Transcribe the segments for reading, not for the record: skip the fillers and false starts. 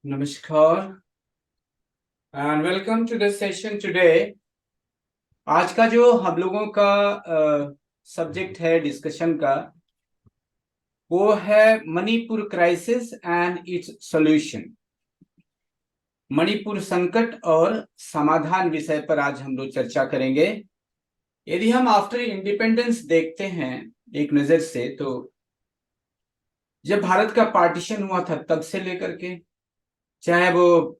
नमस्कार and welcome to the session today. आज का जो हम लोगों का सब्जेक्ट है डिस्कशन का वो है Manipur crisis and it's solution. Manipur संकट और समाधान विषय पर आज हम लोग चर्चा करेंगे। यदि हम आफ्टर इंडिपेंडेंस देखते हैं एक नजर से, तो जब भारत का पार्टीशन हुआ था तब से लेकर के, चाहे वो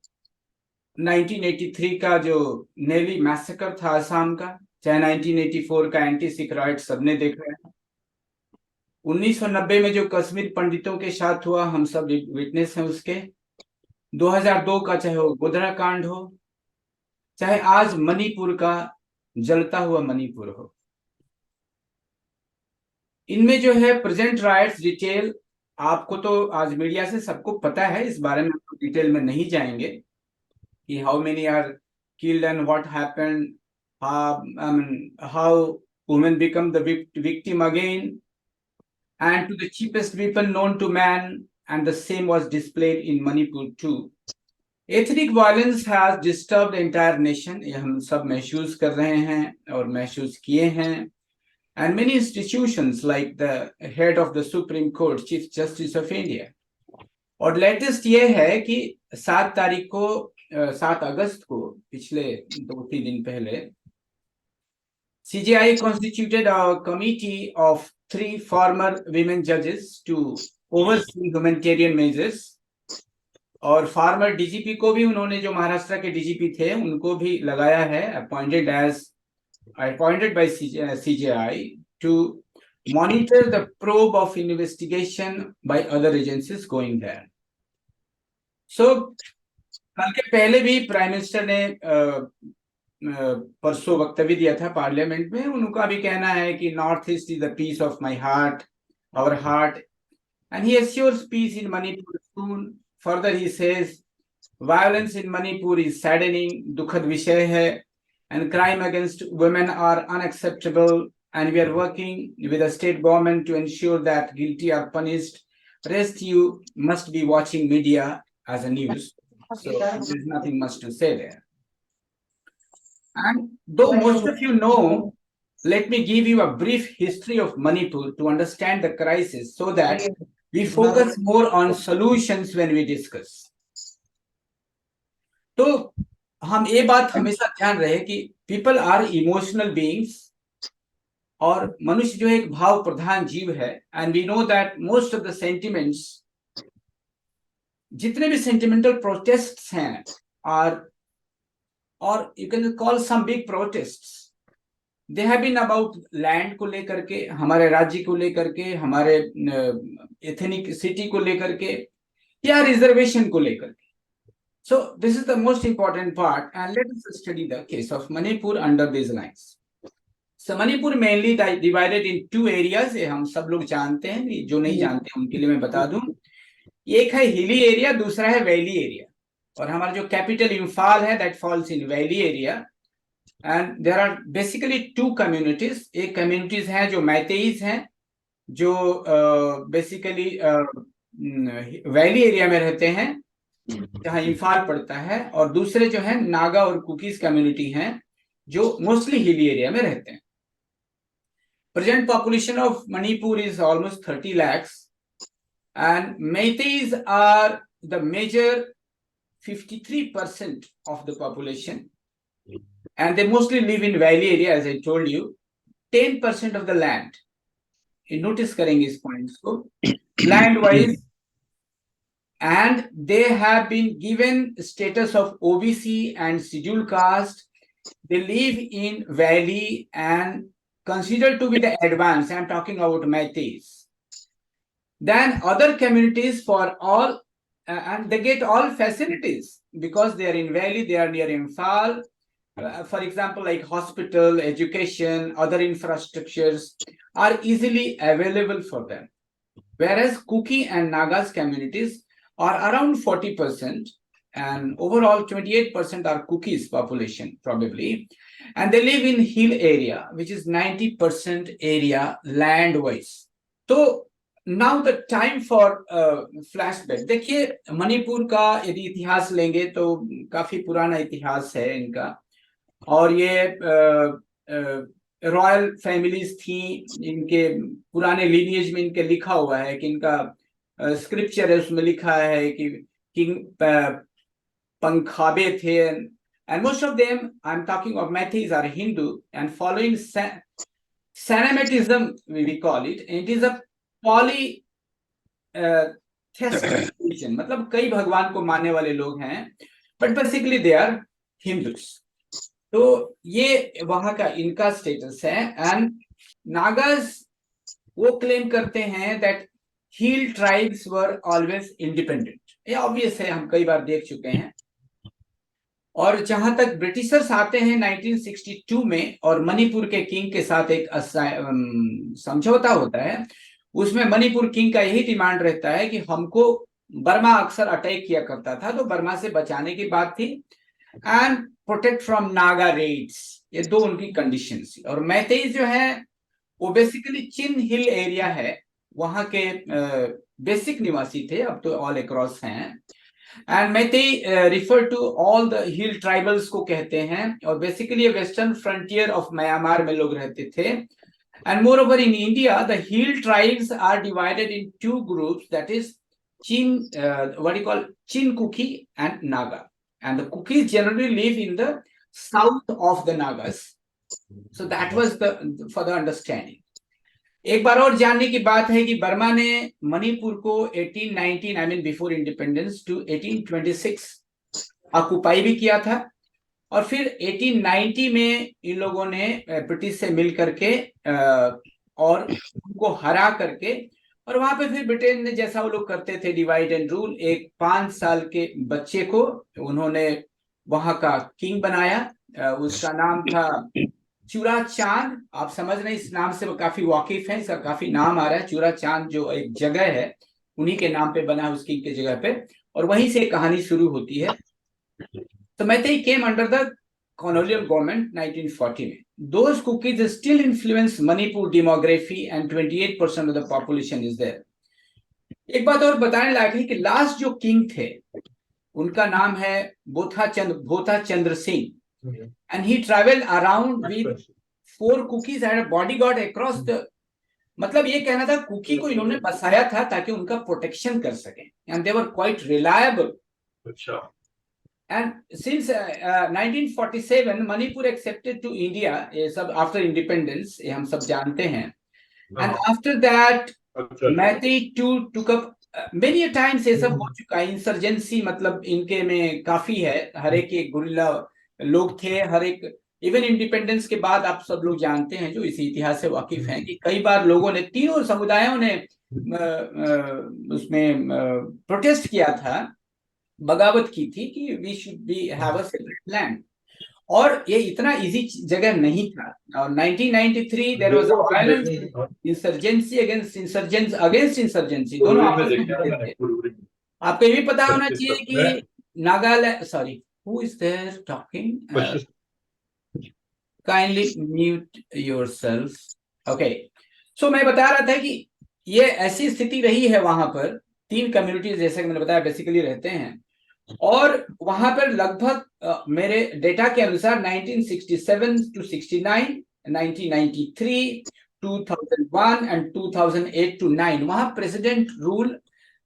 1983 का जो नेवी मैसेकर था असम का, चाहे 1984 का एंटी सिख राइट, सबने देखा है। 1990 में जो कश्मीर पंडितों के साथ हुआ, हम सब विटनेस हैं उसके। 2002 का चाहे वो गोधरा कांड हो, चाहे आज मणिपुर का जलता हुआ मणिपुर हो, इनमें जो है प्रेजेंट राइट्स डिटेल आपको तो आज मीडिया से सबको पता है। इस बारे में हम डिटेल में नहीं जाएंगे कि how many are killed and what happened, how women become the victim again, and to the cheapest weapon known to man, and the same was displayed in Manipur too. Ethnic violence has disturbed the entire nation, ये हम सब महसूस कर रहे हैं और महसूस किए हैं। And many institutions like the head of the Supreme Court, Chief Justice of India, और लेटेस्ट ये है कि 7 अगस्त को, पिछले 2-3 दिन पहले, CJI constituted a committee of 3 former women judges to oversee humanitarian measures, और फार्मर डीजीपी को भी उन्होंने, जो महाराष्ट्र के डीजीपी थे, उनको भी लगाया है, appointed by CJI to monitor the probe of investigation by other agencies going there. So कल के पहले भी प्राइम मिनिस्टर ने परसों वक्तव्य दिया था पार्लियामेंट में। उनका भी कहना है कि north east is the peace of my heart, our heart, and he assures peace in Manipur soon. Further he says violence in Manipur is saddening, दुखद विषय है, and crime against women are unacceptable, and we are working with the state government to ensure that guilty are punished. Rest you must be watching media as a news, so there's nothing much to say there. And though most of you know, let me give you a brief history of Manipur to understand the crisis, so that we focus more on solutions when we discuss. तो हम ये बात हमेशा ध्यान रहे कि people are emotional beings, और मनुष्य जो एक भाव प्रधान जीव है, and we know that most of the sentiments, जितने भी सेंटिमेंटल प्रोटेस्ट्स हैं, और you can call some big protests, they have been about land को लेकर के, हमारे राज्य को लेकर के, हमारे एथनिक सिटी को लेकर के, या रिजर्वेशन को लेकर के. So this is the most important part, and let us study the case of Manipur under these lines. So Manipur mainly divided in 2 areas. ये हम सब लोग जानते हैं, जो नहीं जानते उनके लिए मैं बता दूं. एक है हिली एरिया, दूसरा है वैली एरिया, और हमारा जो कैपिटल इम्फाल है that falls in valley area. And there are basically 2 communities. एक कम्युनिटीज हैं जो मैतेईज हैं, जो बेसिकली वैली एरिया में रहते हैं जहां इम्फाल पड़ता है, और दूसरे जो है नागा और कुकीज कम्युनिटी हैं जो मोस्टली हिली एरिया में रहते हैं. Present population of Manipur is almost 30 lakhs. And Meiteis are the major 53% of the population, and they mostly live in valley area, as I told you. 10% of the land, you notice करेंगे इस points को, land wise, and they have been given status of OBC and scheduled caste. They live in valley and considered to be the advanced. I am talking about Meiteis. Then other communities for all, and they get all facilities because they are in valley, they are near Imphal. For example, like hospital, education, other infrastructures are easily available for them. Whereas Kuki and Nagas communities are around 40%, and overall 28% are Kukis population probably, and they live in hill area, which is 90% area land wise. So now the time for flashback. देखिए मणिपुर का यदि इतिहास लेंगे तो काफी पुराना इतिहास है इनका, और ये रॉयल फैमिलीज थी। इनके पुराने लिनिएज में इनके लिखा हुआ है कि इनका स्क्रिप्चर है, उसमें लिखा है कि किंग पंखाबे थे, and most of them, I'm talking of Metis, are Hindu and following Sanamatism, we call it. It is a polytheistic religion, मतलब कई भगवान को मानने वाले लोग हैं, but basically they are Hindus. तो ये वहां का इनका स्टेटस है। एंड नागाज वो क्लेम करते हैं that hill tribes were always independent. ये ऑब्वियस है, हम कई बार देख चुके हैं। और जहां तक ब्रिटिशर्स आते हैं 1962 में, और मणिपुर के किंग के साथ एक समझौता होता है, उसमें मणिपुर किंग का यही डिमांड रहता है कि हमको, बर्मा अक्सर अटैक किया करता था, तो बर्मा से बचाने की बात थी, and protect from Naga raids, ये दो उनकी कंडीशन थी। और मैतेई जो है वो बेसिकली चिन हिल एरिया है, वहां के बेसिक निवासी थे, अब तो ऑल अक्रॉस हैं। And Meitei refer to all the hill tribals को कहते हैं, और basically western frontier of Myanmar में लोग रहते थे। And moreover in India the hill tribes are divided into groups, that is Chin, what you call Chin Kuki and Naga, and the Kukis generally live in the south of the Nagas. So that was the for the understanding. एक बार और जानने की बात है कि Burma ने मणिपुर को 1819, I mean before independence, to 1826 occupy भी किया था, और फिर 1890 में इन लोगों ने ब्रिटिश से मिल करके और उनको हरा करके, और वहां पे फिर ब्रिटेन ने, जैसा वो लोग करते थे डिवाइड एंड रूल, एक 5 साल के बच्चे को उन्होंने वहां का किंग बनाया। उसका नाम था चूरा चांद। आप समझ रहे हैं, इस नाम से वो काफी वाकिफ है, इसका काफी नाम आ रहा है। चूरा चांद जो एक जगह है, उन्हीं के नाम पे बना है, उस किंग के जगह पे, और वहीं से कहानी शुरू होती है। तो Meitei came under the colonial government 1940 में। Those cookies still influence Manipur demography and 28% of the population is there. एक बात और बताने लायक है कि लास्ट जो किंग थे उनका नाम है Bhotha Chandra Singh, and he travel around with 4 cookies and a bodyguard across the, मतलब ये कहना था कुकी को इन्होंने बसाया था ताकि उनका प्रोटेक्शन कर सके, and they were quite reliable. अच्छा। And since 1947 Manipur accepted to India, ये सब after independence, ये हम सब जानते हैं। And after that Meitei too took up many a times, ये सब हो चुका है। इंसर्जेंसी मतलब इनके में काफी है, हर एक गुरिल्ला लोग थे, हर एक, इवन इंडिपेंडेंस के बाद आप सब लोग जानते हैं जो इस इतिहास से वाकिफ हैं कि कई बार लोगों ने, तीनों समुदायों ने उसमें प्रोटेस्ट किया था, बगावत की थी कि we should be have a separate land, और ये इतना इजी जगह नहीं था। और 1993 there was a violence insurgency against insurgency, दोनों आपस में लड़े थे। आपको ये भी पता होना चाहिए कि Nagaland, sorry, who is there talking, kindly mute yourself. Okay, so मैं बता रहा था कि ये ऐसी स्थिति रही है, वहां पर 3 कम्युनिटीज, जैसे कि मैंने बताया, बेसिकली रहते हैं, और वहां पर लगभग मेरे डेटा के अनुसार 1967 टू 69, 1993, 2001 एंड 2008 टू 9 वहां प्रेसिडेंट रूल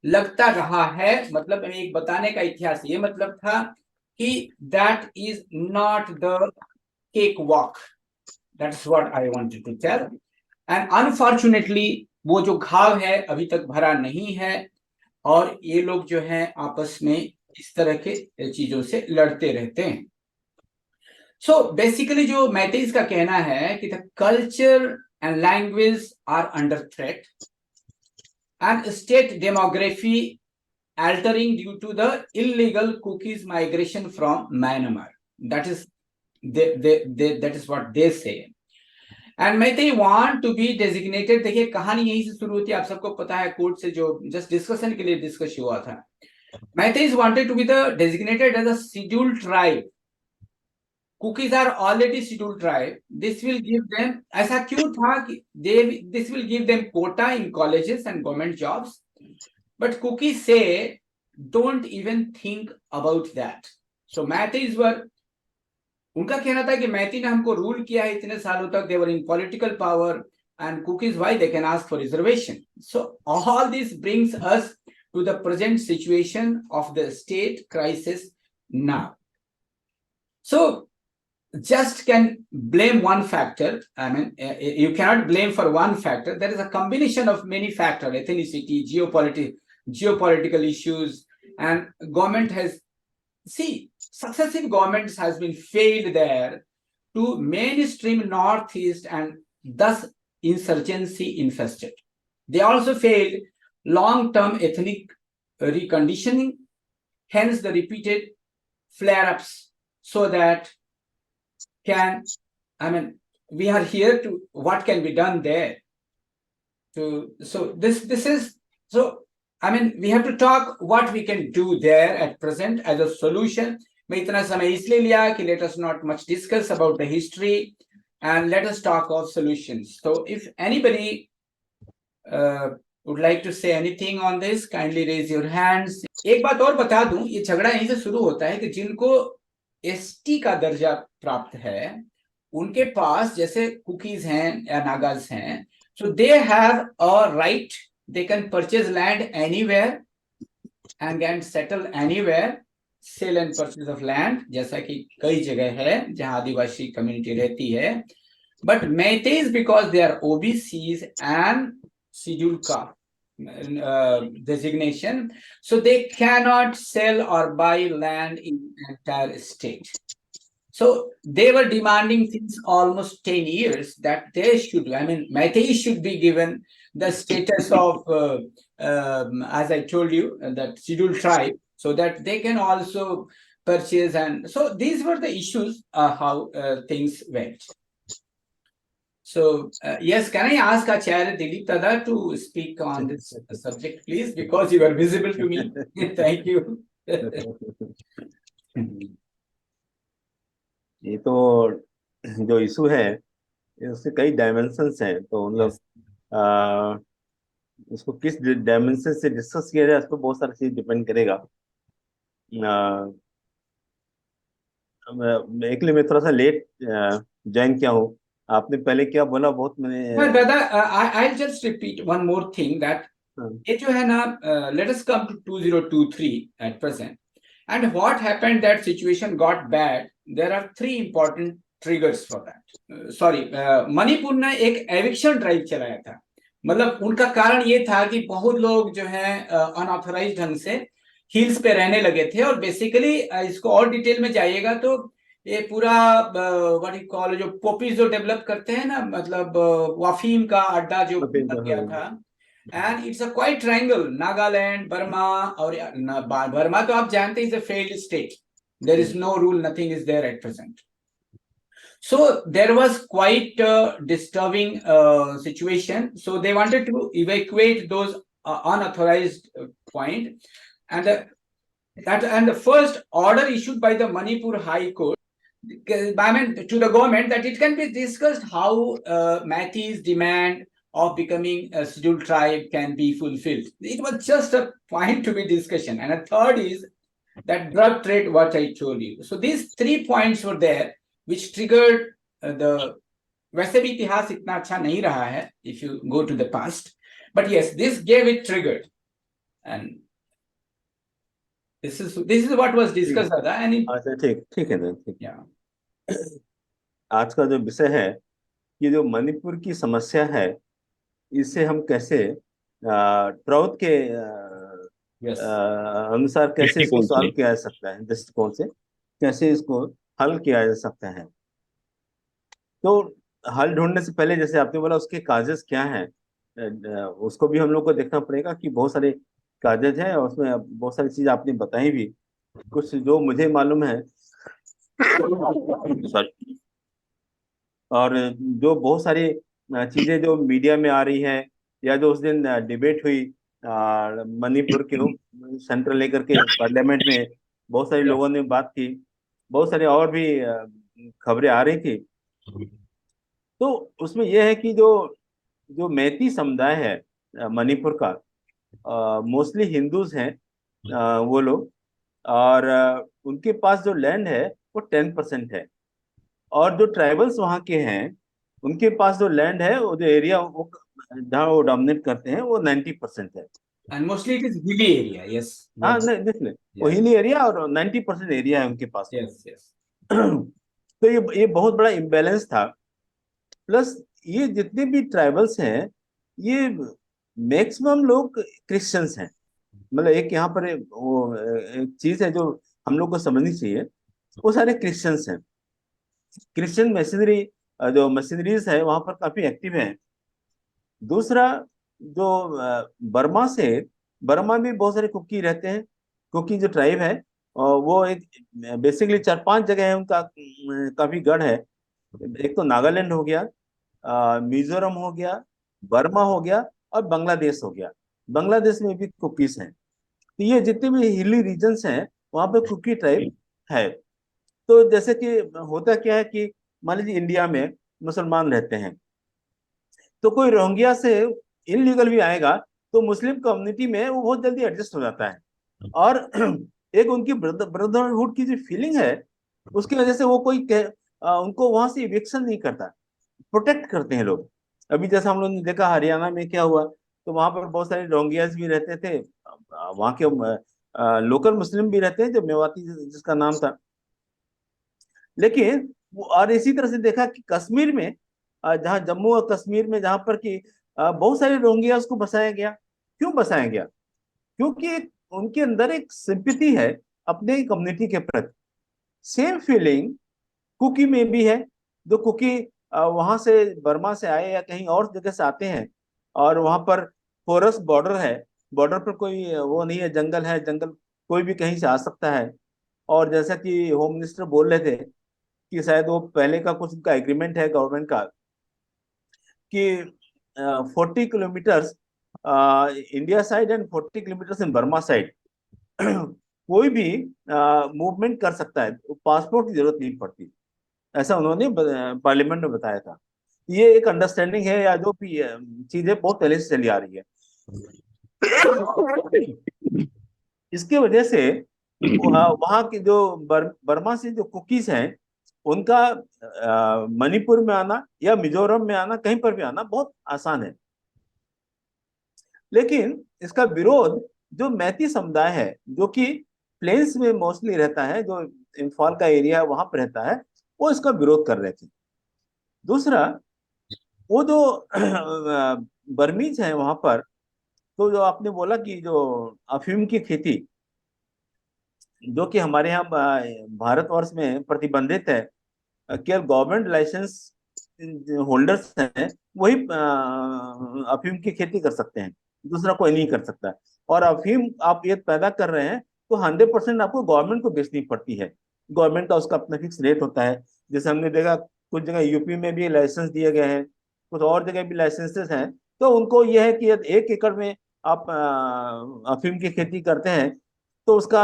लगता रहा है। मतलब एक बताने का इतिहास ये मतलब था कि that is not the cake walk, that's what I wanted to tell. And unfortunately वो जो घाव है अभी तक भरा नहीं है, और ये लोग जो है आपस में इस तरह के चीजों से लड़ते रहते हैं। सो बेसिकली जो मैतेइज का कहना है कि the culture and language are under threat and state demography altering due to the illegal cookies migration from Myanmar. That is that is what they say. And Meitei want to be designated, देखिए कहानी यहीं से शुरू होती है, आप सबको पता है, कोर्ट से जो जस्ट डिस्कशन के लिए डिस्कस हुआ था। Meitei is wanted to be the designated as a scheduled tribe cookies are already scheduled tribe. This will give them, ऐसा क्यों था कि this will give them quota in colleges and government jobs. But cookies say, don't even think about that. So Mathis were, उनका कहना था कि मैती ने हमको रूल किया है इतने सालों तक, they were in political power, and cookies why they can ask for reservation. So all this brings us to the present situation of the state crisis now. So just can blame one factor. I mean, you cannot blame for one factor. There is a combination of many factors: ethnicity, geopolitical issues, and government has, see, successive governments has been failed there to mainstream Northeast, and thus insurgency infested. They also failed long-term ethnic reconditioning, hence the repeated flare-ups, so that we are here to what can be done there. So this is, so we have to talk what we can do there at present as a solution. मैं इतना समय इसलिए लिया कि let us not much discuss about the history and let us talk of solutions. So if anybody would like to say anything on this, kindly raise your hands. एक बात और बता दूं, ये झगड़ा यहीं से शुरू होता है कि जिनको एसटी का दर्जा प्राप्त है उनके पास जैसे कुकीज हैं या नागाज हैं, so they have a right, they can purchase land anywhere and can settle anywhere, sell and purchase of land, जैसा कि कई जगह है जहां आदिवासी कम्युनिटी रहती है. But Meiteis, because they are OBCs and scheduled caste designation, so they cannot sell or buy land in entire state. So they were demanding since almost 10 years that they should, Meiteis should be given the status of, as I told you, that scheduled tribe, so that they can also purchase. And so these were the issues, how things went. So yes, can I ask Acharya Dilip Tada to speak on this subject, please, because you are visible to me. Thank you. ये तो जो issue है उसके कई dimensions हैं, तो मतलब उसको किस डायमेंशन से डिस्कस किया जाए उस पर बहुत सारी चीज डिपेंड करेगा. एक्चुअली मैं थोड़ा सा लेट ज्वाइन किया हूँ. आपने पहले क्या बोला बहुत मैंने. Well, brother, I'll just repeat one more thing that ये जो है ना, let us come to 2023 at present, and what happened, that situation got bad. There are three important triggers for that. Sorry, Manipur ने एक एविक्शन ड्राइव चलाया था. मतलब उनका कारण ये था कि बहुत लोग जो है अनऑथराइज्ड ढंग से हिल्स पे रहने लगे थे, और बेसिकली इसको और डिटेल में जाइएगा तो ये पूरा व्हाट यू कॉल, जो पॉपीज जो डेवलप करते हैं ना, मतलब वाफीम का अड्डा जो बन गया था. And it's a quite triangle, Nagaland, Burma, और बर्मा तो आप जानते हैं is a failed state. There is no rule, nothing is there at present. So there was quite a disturbing situation. So they wanted to evacuate those unauthorized point, and the first order issued by the Manipur High Court, to the government, that it can be discussed how Meiteis' demand of becoming a scheduled tribe can be fulfilled. It was just a point to be discussion. And a third is that drug trade, what I told you. So these 3 points were there, which triggered the, वैसे भी इतिहास इतना अच्छा नहीं रहा है if you go to the past, but yes, this gave it triggered, and this is what was discussed. अच्छा, ठीक है ना, ठीक. Yeah. आज का जो विषय है, ये जो मणिपुर की समस्या है, इसे हम कैसे ट्राउथ के अनुसार कैसे इसको सॉल्व किया जा सकता है, दृष्टिकोण से कैसे इसको हल किया जा सकता है. तो हल ढूंढने से पहले, जैसे आपने बोला, उसके काजेस क्या हैं, उसको भी हम लोग को देखना पड़ेगा कि बहुत सारे काजेज हैं, और उसमें बहुत सारी चीज आपने बताई भी. कुछ जो मुझे मालूम है और जो बहुत सारी चीजें जो मीडिया में आ रही हैं, या जो उस दिन डिबेट हुई मणिपुर के सेंट्रल लेकर के पार्लियामेंट में, बहुत सारे लोगों ने बात की. बहुत सारे और भी खबरें आ रही थी, तो उसमें यह है कि जो जो मैती समुदाय है मणिपुर का, मोस्टली हिंदूज हैं वो लोग, और उनके पास जो लैंड है वो 10% है। और जो ट्राइबल्स वहाँ के हैं, उनके पास जो लैंड है, वो जो एरिया वो जहाँ वो डोमिनेट करते हैं, वो 90% है। And mostly it is hilly area. Yes, हाँ, that's नहीं, देख ले, वो yeah. हिली एरिया और 90% एरिया है उनके पास में। Yes, yes. तो ये बहुत बड़ा इम्बैलेंस था। प्लस ये जितने भी ट्राइबल्स हैं, ये मैक्सिमम लोग क्रिश्चियंस हैं। मतलब एक यहाँ पर एक चीज है जो हम लोग को समझनी चाहिए, वो सारे क्रिश्चियंस हैं। क्रिश्चियन मशीनरी, जो मशीनरीज है वहां पर काफी एक्टिव है। दूसरा, जो बर्मा से, बर्मा में बहुत सारे कुकी रहते हैं। कुकी जो ट्राइब है, और वो एक बेसिकली 4-5 जगह है उनका, काफी गढ़ है। एक तो नागालैंड हो गया, मिजोरम हो गया, बर्मा हो गया, और बांग्लादेश हो गया। बांग्लादेश में भी कुकीज हैं। तो ये जितने भी हिली रीजन्स हैं, वहां पे कुकी ट्राइब है। तो जैसे कि होता क्या है कि मान लीजिए इंडिया में मुसलमान रहते हैं, तो कोई रोहिंग्या से इनलीगल भी आएगा, तो मुस्लिम कम्युनिटी में वो बहुत जल्दी एडजस्ट हो जाता है। और एक उनकी ब्रदरहुड की जो फीलिंग है, उसकी वजह से वो उनको वहां से इविक्शन नहीं करता, प्रोटेक्ट करते हैं लोग। अभी जैसा हम लोग ने देखा हरियाणा में क्या हुआ, तो वहां पर बहुत सारे रोहिंग्यास भी रहते थे, वहां के लोकल मुस्लिम भी रहते हैं, जो मेवाती जिसका नाम था। लेकिन और इसी तरह से देखा कि कश्मीर में, जहाँ जम्मू और कश्मीर में, जहाँ पर कि बहुत सारे रोहिंग्यास को बसाया गया। क्यों बसाया गया? क्योंकि उनके अंदर एक सिंपैथी है अपने कम्युनिटी के प्रति। सेम फीलिंग कुकी में भी है। जो कुकी वहां से, बर्मा से आए या कहीं और जगह से आते हैं, और वहां पर फॉरेस्ट बॉर्डर है, बॉर्डर पर कोई वो नहीं है, जंगल है, जंगल कोई भी कहीं से आ सकता है। और जैसा कि होम मिनिस्टर बोल रहे थे कि शायद वो पहले का कुछ उनका एग्रीमेंट है गवर्नमेंट का, कि 40 kilometres India side and 40 kilometres in Burma side कोई भी मूवमेंट कर सकता है, पासपोर्ट की जरूरत नहीं पड़ती। ऐसा उन्होंने पार्लियामेंट में बताया था। ये एक अंडरस्टैंडिंग है, या जो भी चीजें बहुत पहले से चली आ रही है। इसके वजह से वहाँ की जो बर्मा से जो कुकीज हैं, उनका मणिपुर में आना या मिजोरम में आना, कहीं पर भी आना बहुत आसान है। लेकिन इसका विरोध जो मैती समुदाय है, जो कि प्लेन्स में मोस्टली रहता है, जो इम्फाल का एरिया वहां पर रहता है, वो इसका विरोध कर रहे थे। दूसरा, वो जो बर्मीज है वहां पर, तो जो आपने बोला कि जो अफीम की खेती, जो कि हमारे यहाँ भारतवर्ष में प्रतिबंधित है, केवल गवर्नमेंट लाइसेंस होल्डर्स हैं वही अफीम की खेती कर सकते हैं, दूसरा कोई नहीं कर सकता। और अफीम आप ये पैदा कर रहे हैं, तो 100% आपको गवर्नमेंट को बेचनी पड़ती है। गवर्नमेंट का उसका अपना फिक्स रेट होता है। जैसे हमने देखा कुछ जगह यूपी में भी लाइसेंस दिए गए हैं, कुछ और जगह भी लाइसेंसेस हैं। तो उनको यह है कि यदि 1 एकड़ में आप अफीम की खेती करते हैं, तो उसका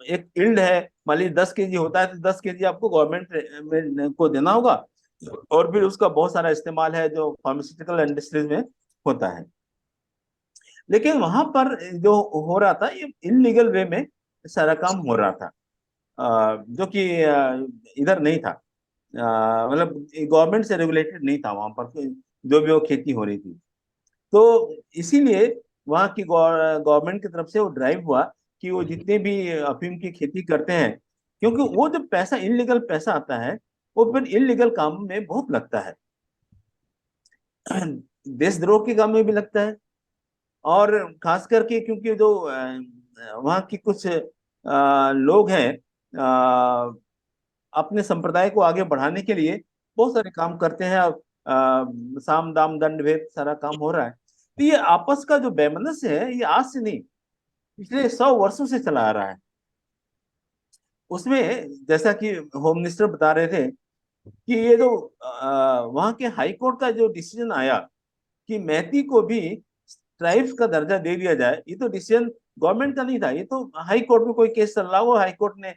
एक इल्ड है, मान लीजिए 10 केजी होता है, तो 10 केजी आपको गवर्नमेंट को देना होगा। और फिर उसका बहुत सारा इस्तेमाल है जो फार्मास्यूटिकल इंडस्ट्रीज में होता है। लेकिन वहां पर जो हो रहा था, ये इनलीगल वे में सारा काम हो रहा था, जो कि इधर नहीं था। मतलब गवर्नमेंट से रेगुलेटेड नहीं था वहां पर, जो भी वो खेती हो रही थी। तो इसीलिए वहाँ की गवर्नमेंट की तरफ से वो ड्राइव हुआ कि वो जितने भी अफीम की खेती करते हैं, क्योंकि वो जो पैसा, इनलीगल पैसा आता है, वो फिर इनलीगल काम में बहुत लगता है, देशद्रोह के काम में भी लगता है। और खास करके क्योंकि जो वहाँ की कुछ लोग हैं, अपने संप्रदाय को आगे बढ़ाने के लिए बहुत सारे काम करते हैं। अब साम दाम दंड भेद सारा काम हो रहा है। तो ये आपस का जो वैमनस्य है, ये आज से नहीं, पिछले 100 वर्षों से चला आ रहा है। उसमें जैसा कि होम मिनिस्टर बता रहे थे कि ये जो वहाँ के हाई कोर्ट का जो डिसीजन आया कि मैती को भी ट्राइब्स का दर्जा दे दिया जाए, ये तो डिसीजन गवर्नमेंट का नहीं था, ये तो हाई कोर्ट में कोई केस चल रहा हो, हाई कोर्ट ने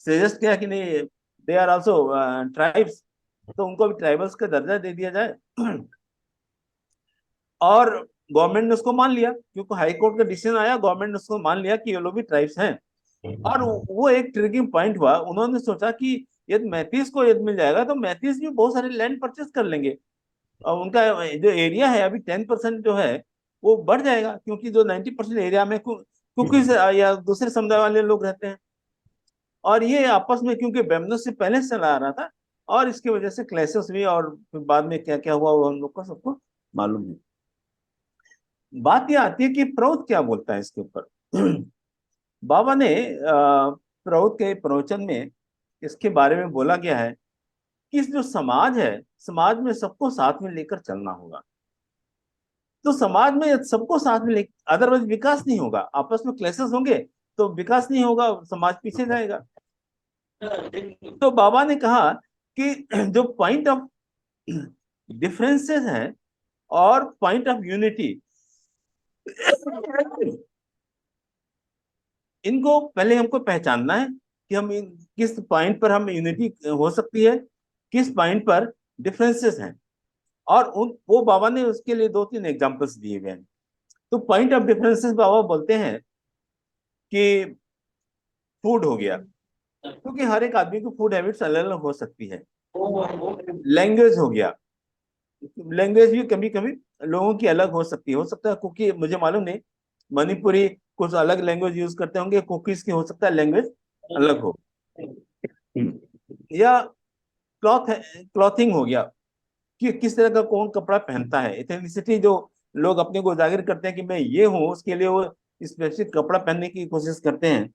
सजेस्ट किया कि नहीं, दे आर आल्सो ट्राइब्स, तो उनको भी ट्राइबल्स का दर्जा दे दिया जाए। और गवर्नमेंट ने उसको मान लिया, क्योंकि हाई कोर्ट का डिसीजन आया, गवर्नमेंट ने उसको मान लिया कि ये लोग भी ट्राइब्स हैं। और वो एक ट्रिगिंग पॉइंट हुआ, उन्होंने सोचा कि यदि मैथीज को यदि मिल जाएगा तो मैथीज भी बहुत सारे लैंड परचेस कर लेंगे, और उनका जो एरिया है अभी 10% जो है वो बढ़ जाएगा, क्योंकि जो 90% एरिया में कुकीज या दूसरे समुदाय वाले लोग रहते हैं। और ये आपस में क्योंकि बेमनो से पहले से चला आ रहा था, और इसकी वजह से क्लैशेस हुई, और फिर बाद में क्या क्या हुआ वो हम लोग को सबको मालूम है। बात यह आती है कि प्रौध क्या बोलता है इसके ऊपर। बाबा ने प्रौध के प्रवचन में इसके बारे में बोला गया है कि इस जो समाज है, समाज में सबको साथ में लेकर चलना होगा। तो समाज में सबको साथ में ले, अदरवाइज विकास नहीं होगा, आपस में क्लेशेस होंगे तो विकास नहीं होगा, समाज पीछे जाएगा। तो बाबा ने कहा कि जो पॉइंट ऑफ डिफरेंसेस हैं और पॉइंट ऑफ यूनिटी, इनको पहले हमको पहचानना है कि किस पॉइंट पर हम यूनिटी हो सकती है, किस पॉइंट पर डिफरेंसेस हैं। और उन वो बाबा ने उसके लिए 2-3 एग्जांपल्स दिए गए हैं। तो पॉइंट ऑफ डिफरेंसेस बाबा बोलते हैं कि फूड हो गया, क्योंकि हर एक आदमी को फूड हैबिट्स अलग अलग हो सकती है। लैंग्वेज हो गया, लैंग्वेज भी कभी कभी लोगों की अलग हो सकता है, क्योंकि मुझे मालूम नहीं, मणिपुरी कुछ अलग लैंग्वेज यूज करते होंगे, कुकीज की हो सकता है लैंग्वेज अलग हो। या क्लॉथिंग हो गया, कि किस तरह का कौन कपड़ा पहनता है, एथेनिसिटी जो लोग अपने को जाहिर करते हैं कि मैं ये हूँ, उसके लिए वो स्पेसिफिक कपड़ा पहनने की कोशिश करते हैं,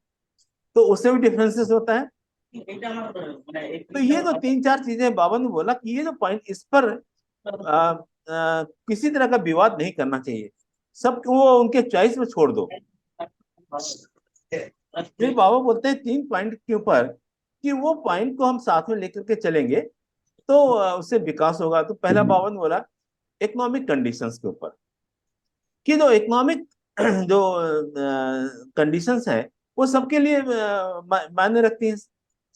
तो उससे भी डिफरेंसेस होता है। तो ये जो 3-4 चीजें बाबा ने बोला कि ये जो पॉइंट, इस पर किसी तरह का विवाद नहीं करना चाहिए, सब वो उनके चॉइस में छोड़ दो। फिर बाबा बोलते हैं 3 पॉइंट के ऊपर कि वो पॉइंट को हम साथ में लेकर के चलेंगे तो उससे विकास होगा। तो पहला बाबा ने बोला इकोनॉमिक कंडीशंस के ऊपर, कि जो इकोनॉमिक जो कंडीशंस है वो सबके लिए मायने रखती हैं।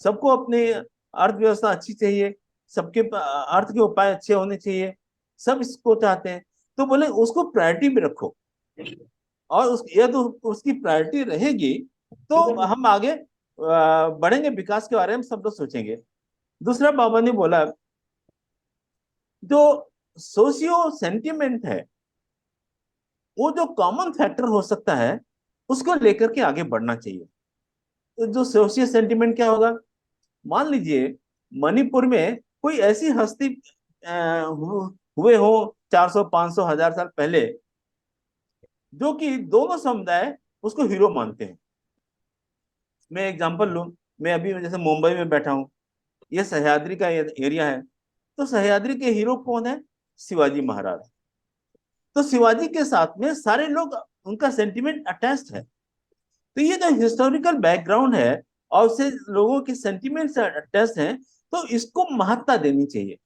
सबको अपनी अर्थव्यवस्था अच्छी चाहिए, सबके अर्थ के उपाय अच्छे होने चाहिए, सब इसको चाहते हैं। तो बोले उसको प्रायोरिटी में रखो, और ये तो उसकी प्रायोरिटी रहेगी तो हम आगे बढ़ेंगे, विकास के बारे में सब लोग सोचेंगे। दूसरा बाबा ने बोला जो सोशियो सेंटिमेंट है, वो जो कॉमन फैक्टर हो सकता है उसको लेकर के आगे बढ़ना चाहिए। तो जो सोशियो सेंटिमेंट क्या होगा, मान लीजिए मणिपुर में कोई ऐसी हस्ती हुए हो 400, 500, 1000 साल पहले, जो कि दोनों समुदाय उसको हीरो मानते हैं। मैं एग्जांपल लूं, मैं अभी जैसे मुंबई में बैठा हूँ, ये सह्याद्री का एरिया है, तो सह्याद्री के हीरो कौन है, शिवाजी महाराज। तो शिवाजी के साथ में सारे लोग, उनका सेंटिमेंट अटैच्ड है। तो ये जो हिस्टोरिकल बैकग्राउंड है और उससे लोगों के सेंटिमेंट से अटैच हैं, तो इसको महत्ता देनी चाहिए।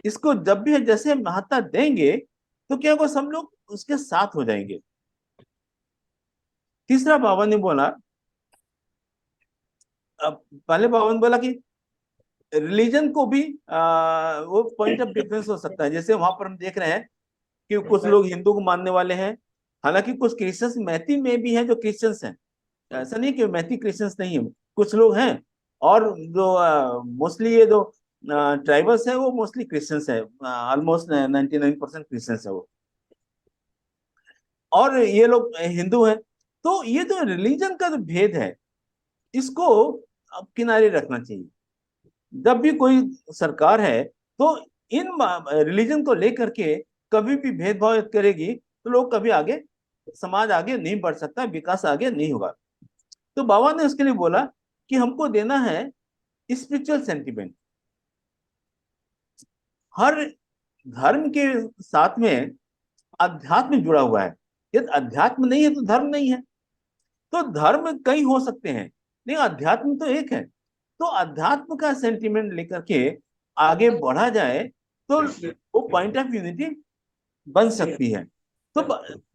इसको जब भी जैसे महत्ता देंगे तो क्या होगा, सब लोग उसके साथ हो जाएंगे। तीसरा बाबा ने बोला, पहले बाबा ने बोला कि रिलीजन को भी वो पॉइंट ऑफ डिफरेंस हो सकता है। जैसे वहां पर हम देख रहे हैं कि कुछ लोग हिंदू को मानने वाले हैं, हालांकि कुछ क्रिश्चियंस मैथी में भी हैं जो क्रिश्चियंस हैं, ऐसा नहीं कि मैथी क्रिश्चियंस नहीं है, कुछ लोग हैं। और जो मोस्टली ये जो ट्राइबल्स है वो मोस्टली क्रिश्चियंस है, ऑलमोस्ट 99% क्रिश्चियंस है वो, और ये लोग हिंदू हैं। तो ये जो रिलीजन का जो भेद है, इसको अब किनारे रखना चाहिए। जब भी कोई सरकार है तो इन रिलीजन को लेकर के कभी भी भेदभाव करेगी तो लोग कभी आगे, समाज आगे नहीं बढ़ सकता, विकास आगे नहीं होगा। तो बाबा ने उसके लिए बोला कि हमको देना है स्पिरिचुअल सेंटिमेंट। हर धर्म के साथ में अध्यात्म जुड़ा हुआ है, यदि अध्यात्म नहीं है तो धर्म नहीं है। तो धर्म कई हो सकते हैं, लेकिन अध्यात्म तो एक है। तो अध्यात्म का सेंटिमेंट लेकर के आगे बढ़ा जाए तो वो पॉइंट ऑफ यूनिटी बन सकती है। तो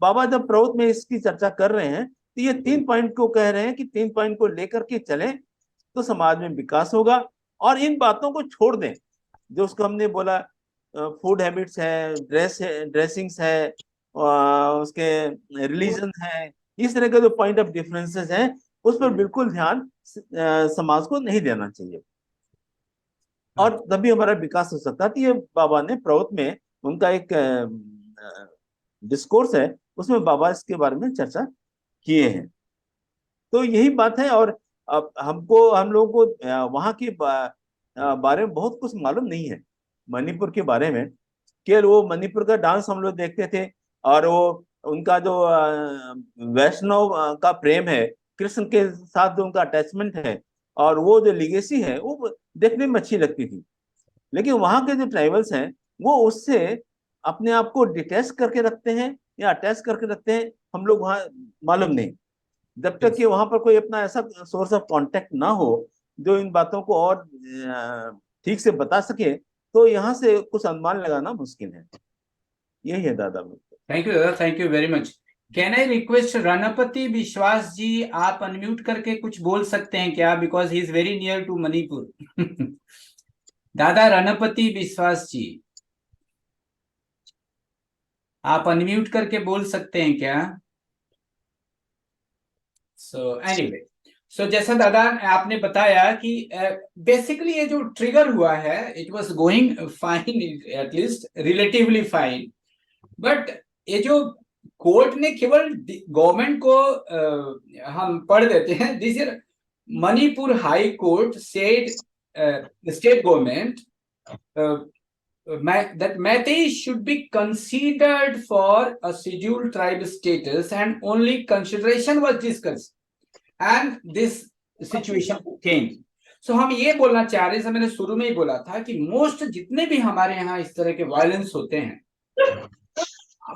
बाबा जब प्रवचन में इसकी चर्चा कर रहे हैं तो ये 3 पॉइंट को कह रहे हैं कि 3 पॉइंट को लेकर के चले तो समाज में विकास होगा, और इन बातों को छोड़ दें, जो उसको हमने बोला फूड हैबिट्स है, ड्रेसिंग्स है, उसके रिलीजन है, इस तरह के जो पॉइंट ऑफ डिफरेंसेस हैं, उस पर बिल्कुल ध्यान समाज को नहीं देना चाहिए, और तभी हमारा विकास हो सकता है। तो ये बाबा ने प्रवत में उनका एक डिस्कोर्स है, उसमें बाबा इसके बारे में चर्चा किए हैं। तो यही बात है। और अब हम लोगों को वहाँ के बारे में बहुत कुछ मालूम नहीं है, मणिपुर के बारे में। केवल वो मणिपुर का डांस हम लोग देखते थे, और वो उनका जो वैष्णव का प्रेम है, कृष्ण के साथ जो उनका अटैचमेंट है, और वो जो लिगेसी है, वो देखने में अच्छी लगती थी। लेकिन वहाँ के जो ट्राइबल्स हैं, वो उससे अपने आप को डिटैच करके रखते हैं या अटैच करके रखते हैं, हम लोग वहाँ मालूम नहीं। जब तक कि वहां पर कोई अपना ऐसा सोर्स ऑफ कांटेक्ट ना हो जो इन बातों को और ठीक से बता सके, तो यहाँ से कुछ अनुमान लगाना मुश्किल है। यही है दादा। थैंक यू दादा, thank you very much. Can I request Ranpati Vishwas ji, आप अनम्यूट करके कुछ बोल सकते हैं क्या, because he is very near to Manipur. दादा रणपति विश्वास जी, आप अनम्यूट करके बोल सकते हैं क्या? सो एनीवे, सो जैसा दादा आपने बताया कि बेसिकली ये जो ट्रिगर हुआ है, it was going fine, at least relatively fine, but ये जो कोर्ट ने केवल गवर्नमेंट को हम पढ़ देते हैं, this is Manipur high court said state government that Meitei should be considered for a scheduled tribe status, and only consideration was discussed, and this situation changed. So हम ये बोलना चाह रहे हैं, मैंने शुरू में ही बोला था कि मोस्ट जितने भी हमारे यहाँ इस तरह के वायलेंस होते हैं,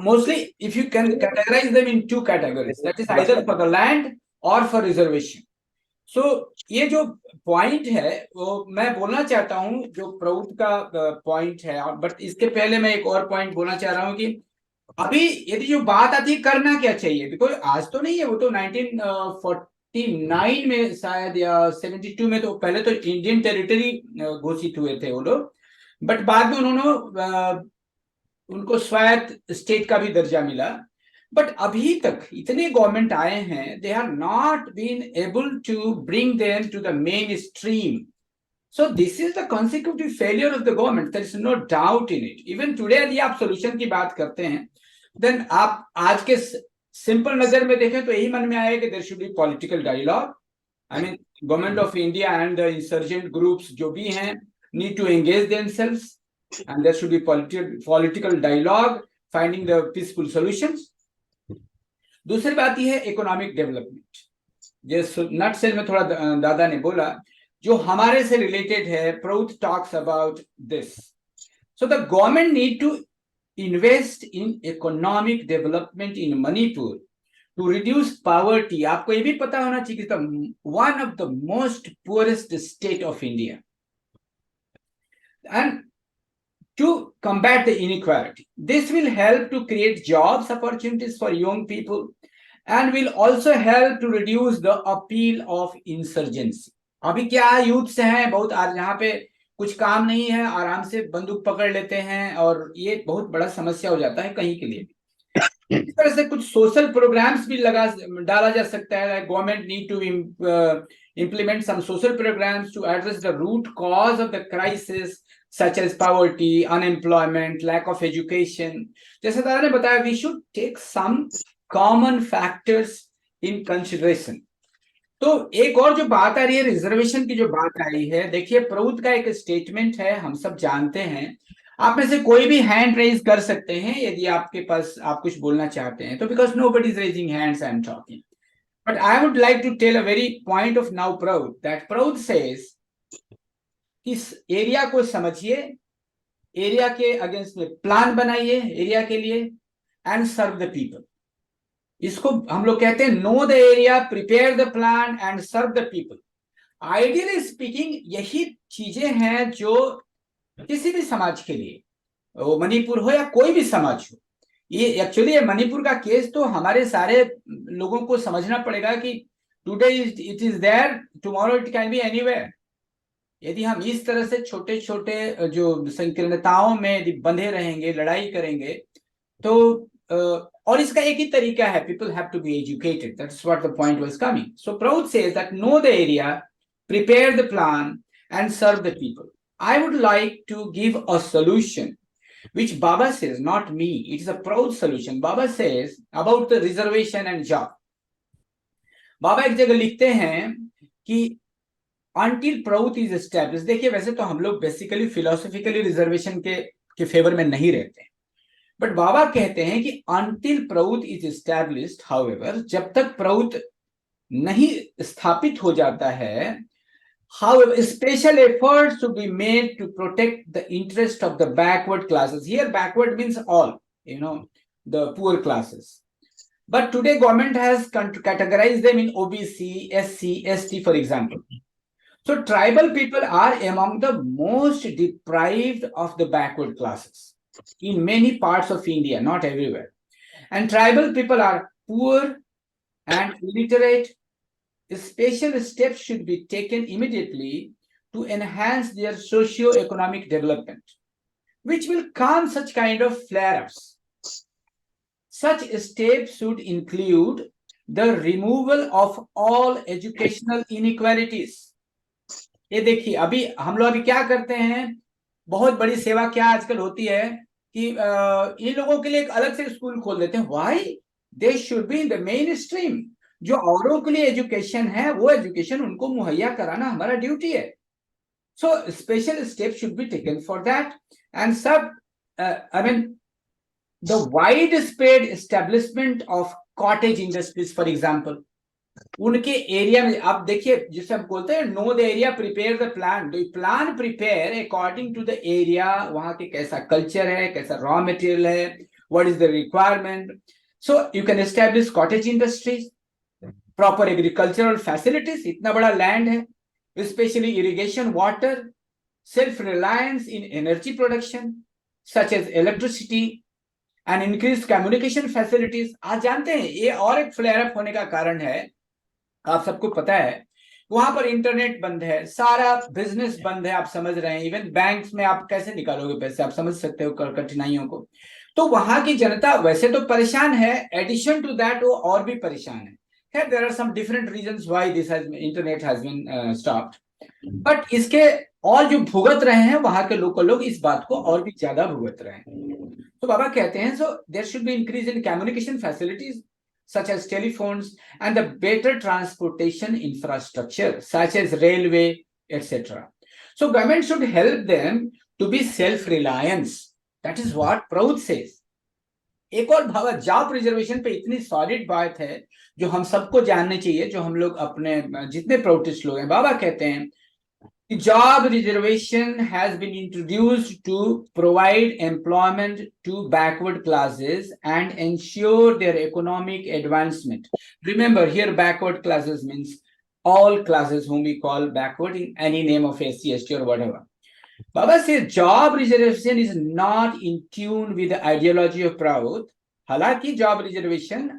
mostly if you can categorize them in two categories, that is either for the land or for reservation. So ये जो पॉइंट है वो मैं बोलना चाहता हूं, जो प्रभुत्व का पॉइंट है, बट इसके पहले मैं एक और पॉइंट बोलना चाह रहा हूं कि अभी यदि जो बात आती है करना क्या चाहिए, बिकॉज आज तो नहीं है, वो तो 1949 में शायद या 72 में, तो पहले तो इंडियन टेरिटरी घोषित हुए थे वो लोग, बट बाद में उन्होंने उनको स्वायत्त स्टेट का भी दर्जा मिला। बट अभी तक इतने गवर्नमेंट आए हैं, they are not been able to bring them to the mainstream. So this is the consecutive failure of the government, there is no doubt in it. Even today यदि आप solution की बात करते हैं, then आप आज के simple नजर में देखें तो यही मन में आया कि there should be political dialogue. I mean government of India and the insurgent groups जो भी हैं need to engage themselves, and there should be political dialogue finding the peaceful solutions. दूसरी बात यह है इकोनॉमिक डेवलपमेंट, जैसे नटसेल में थोड़ा दादा ने बोला, जो हमारे से रिलेटेड है. प्रउथ talks about this. So the government need to invest in economic development in Manipur to reduce poverty. आपको ये भी पता होना चाहिए कि one of the most poorest state of India, and to combat the inequality. This will help to create jobs opportunities for young people and will also help to reduce the appeal of insurgency. अभी क्या youth से हैं बहुत, आज यहाँ पे कुछ काम नहीं है, आराम से बंदूक पकड़ लेते हैं, और ये बहुत बड़ा समस्या हो जाता है कहीं के लिए. इस तरह से कुछ सोशल प्रोग्राम्स भी डाला जा सकता है. Government need to implement some social programs to address the root cause of the crisis, such as poverty, unemployment, lack of education. जैसे दादा ने बताया, we should take some common factors in consideration. तो एक और जो बात आ रही है, रिजर्वेशन की जो बात आ रही है, देखिए प्रभुत्व का एक स्टेटमेंट है, हम सब जानते हैं. आप में से कोई भी हैंड रेज कर सकते हैं यदि आपके पास आप कुछ बोलना चाहते हैं तो, because nobody is raising hands, I am talking. But I would like to tell a very point of now Proud, that Proud says, इस एरिया को समझिए, एरिया के अगेंस्ट में प्लान बनाइए एरिया के लिए, एंड सर्व द पीपल. इसको हम लोग कहते हैं know the area, prepare the plan and serve the people. Ideally speaking यही चीजें हैं जो किसी भी समाज के लिए, वो मणिपुर हो या कोई भी समाज हो, ये एक्चुअली मणिपुर का केस तो हमारे सारे लोगों को समझना पड़ेगा कि today it is there, tomorrow it can be anywhere. यदि हम इस तरह से छोटे छोटे जो संकीर्णताओं में यदि बंधे रहेंगे, लड़ाई करेंगे, तो और इसका एक ही तरीका है, people have to be educated. That's what the point was coming. So Proud says that know the area, prepare the plan, and serve the people. I would like to give a solution, which Baba says, not me. It is a Proud solution. Baba says about the reservation and job. बाबा एक जगह लिखते हैं कि until Proud is established, देखिए वैसे तो हम लोग बेसिकली फिलोसॉफिकली रिजर्वेशन के फेवर में नहीं रहते हैं, बट बाबा कहते हैं कि until Proud is established, however, जब तक Proud नहीं स्थापित हो जाता है, however, special efforts to be made to protect the interest of the backward classes. Here, backward means all, the poor classes. But today, government has categorized them in OBC, SC, ST, for example. So tribal people are among the most deprived of the backward classes in many parts of India, not everywhere. And tribal people are poor and illiterate. Special steps should be taken immediately to enhance their socio-economic development, which will calm such kind of flare-ups. Such steps should include the removal of all educational inequalities. ये देखिए, अभी हम लोग अभी क्या करते हैं, बहुत बड़ी सेवा क्या आजकल होती है कि इन लोगों के लिए एक अलग से स्कूल खोल देते हैं. Why? They should be in the main stream. जो औरों के लिए एजुकेशन है, वो एजुकेशन उनको मुहैया कराना हमारा ड्यूटी है. So special step should be taken for that. And सब I mean the widespread establishment of cottage industries, for example, उनके एरिया में आप देखिए, जिसे हम बोलते हैं know the area prepare the plan. तो plan prepare according to the area, वहां के कैसा कल्चर है, कैसा रॉ मटेरियल है, what is the requirement. So you can establish cottage industries, proper agricultural facilities. इतना बड़ा लैंड है, specially irrigation, water, self reliance in energy production such as electricity and increase communication facilities. आज जानते हैं ये और एक फ्लेयर अप होने का कारण है, आप सबको पता है, वहां पर इंटरनेट बंद है, सारा बिजनेस बंद है. आप समझ रहे हैं, इवन बैंक्स में आप कैसे निकालोगे पैसे, आप समझ सकते हो कठिनाइयों को. तो वहां की जनता वैसे तो परेशान है, एडिशन टू दैट वो और भी परेशान है. There are some different reasons why this internet has been stopped, but इसके और जो भुगत रहे हैं वहां के लोकल लोग इस बात को और भी ज्यादा भुगत रहे हैं. तो बाबा कहते हैं, so there should be increase in communication facilities such as telephones and the better transportation infrastructure such as railway, etc. So government should help them to be self-reliance. That is what Proud says. एक और भावा job reservation पे इतनी solid बात है जो हम सबको जाननी चाहिए, जो हम लोग अपने जितने प्रोटेस्ट लोग हैं. बाबा कहते हैं the job reservation has been introduced to provide employment to backward classes and ensure their economic advancement. Remember, here backward classes means all classes whom we call backward in any name of SC, ST or whatever. Baba says job reservation is not in tune with the ideology of Proud. हालांकि job reservation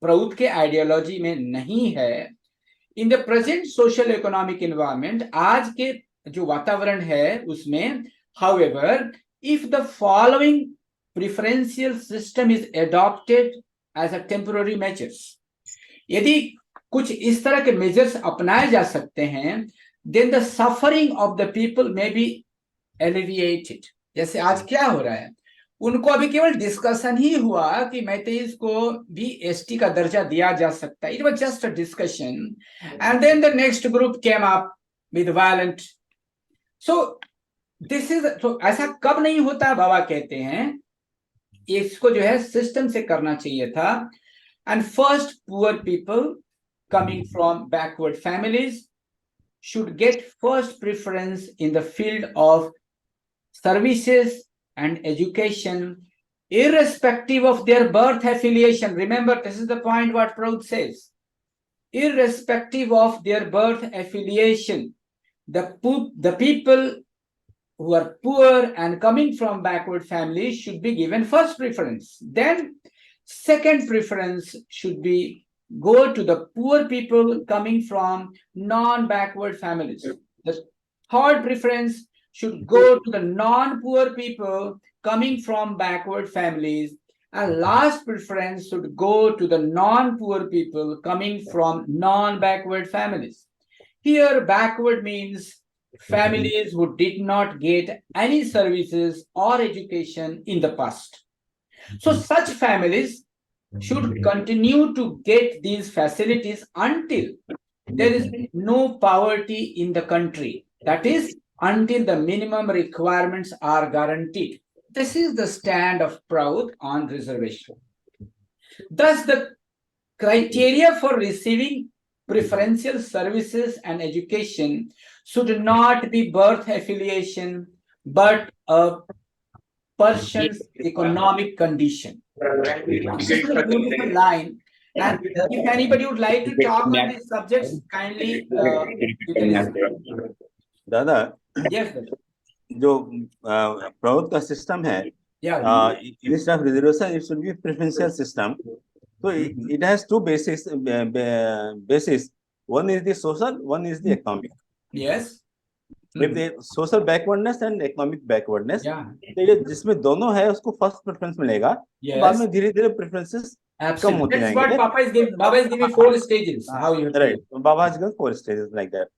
Proud के ideology में नहीं है. In the present social economic environment, आज के जो वातावरण है उसमें, however, if the following preferential system is adopted as a temporary measures, यदि कुछ इस तरह के मेजर्स अपनाए जा सकते हैं, then the suffering of the people may be alleviated. जैसे आज क्या हो रहा है, उनको अभी केवल डिस्कशन ही हुआ कि मैतेईस को भी एसटी का दर्जा दिया जा सकता है. It was just a discussion and then the next group came up with violent. So this is, तो ऐसा कब नहीं होता, बाबा कहते हैं इसको जो है सिस्टम से करना चाहिए था. And first poor people coming from backward families should get first preference in the field of services and education, irrespective of their birth affiliation. Remember, this is the point what Proud says. Irrespective of their birth affiliation, the people who are poor and coming from backward families should be given first preference. Then second preference should be go to the poor people coming from non-backward families. Third preference should go to the non-poor people coming from backward families. And last preference should go to the non-poor people coming from non-backward families. Here, backward means families who did not get any services or education in the past. So such families should continue to get these facilities until there is no poverty in the country. That is, until the minimum requirements are guaranteed. This is the stand of Proud on reservation. Thus, the criteria for receiving preferential services and education should not be birth affiliation, but a person's economic condition. This is a beautiful line. And if anybody would like to talk on these subjects, kindly you can. दादा, Yes, जो प्रभुत्व का system है, instead of reservation, it should be preferential system. So it has two bases. One is the social, one is the economic. Yes. If the social backwardness and economic backwardness, तो ये जिसमें दोनों है उसको फर्स्ट प्रेफरेंस मिलेगा, बाद में धीरे-धीरे प्रेफरेंसेस कम होते जाएंगे. That's what Baba is giving 4 stages. How you have to. Right. Baba has given 4 stages like that.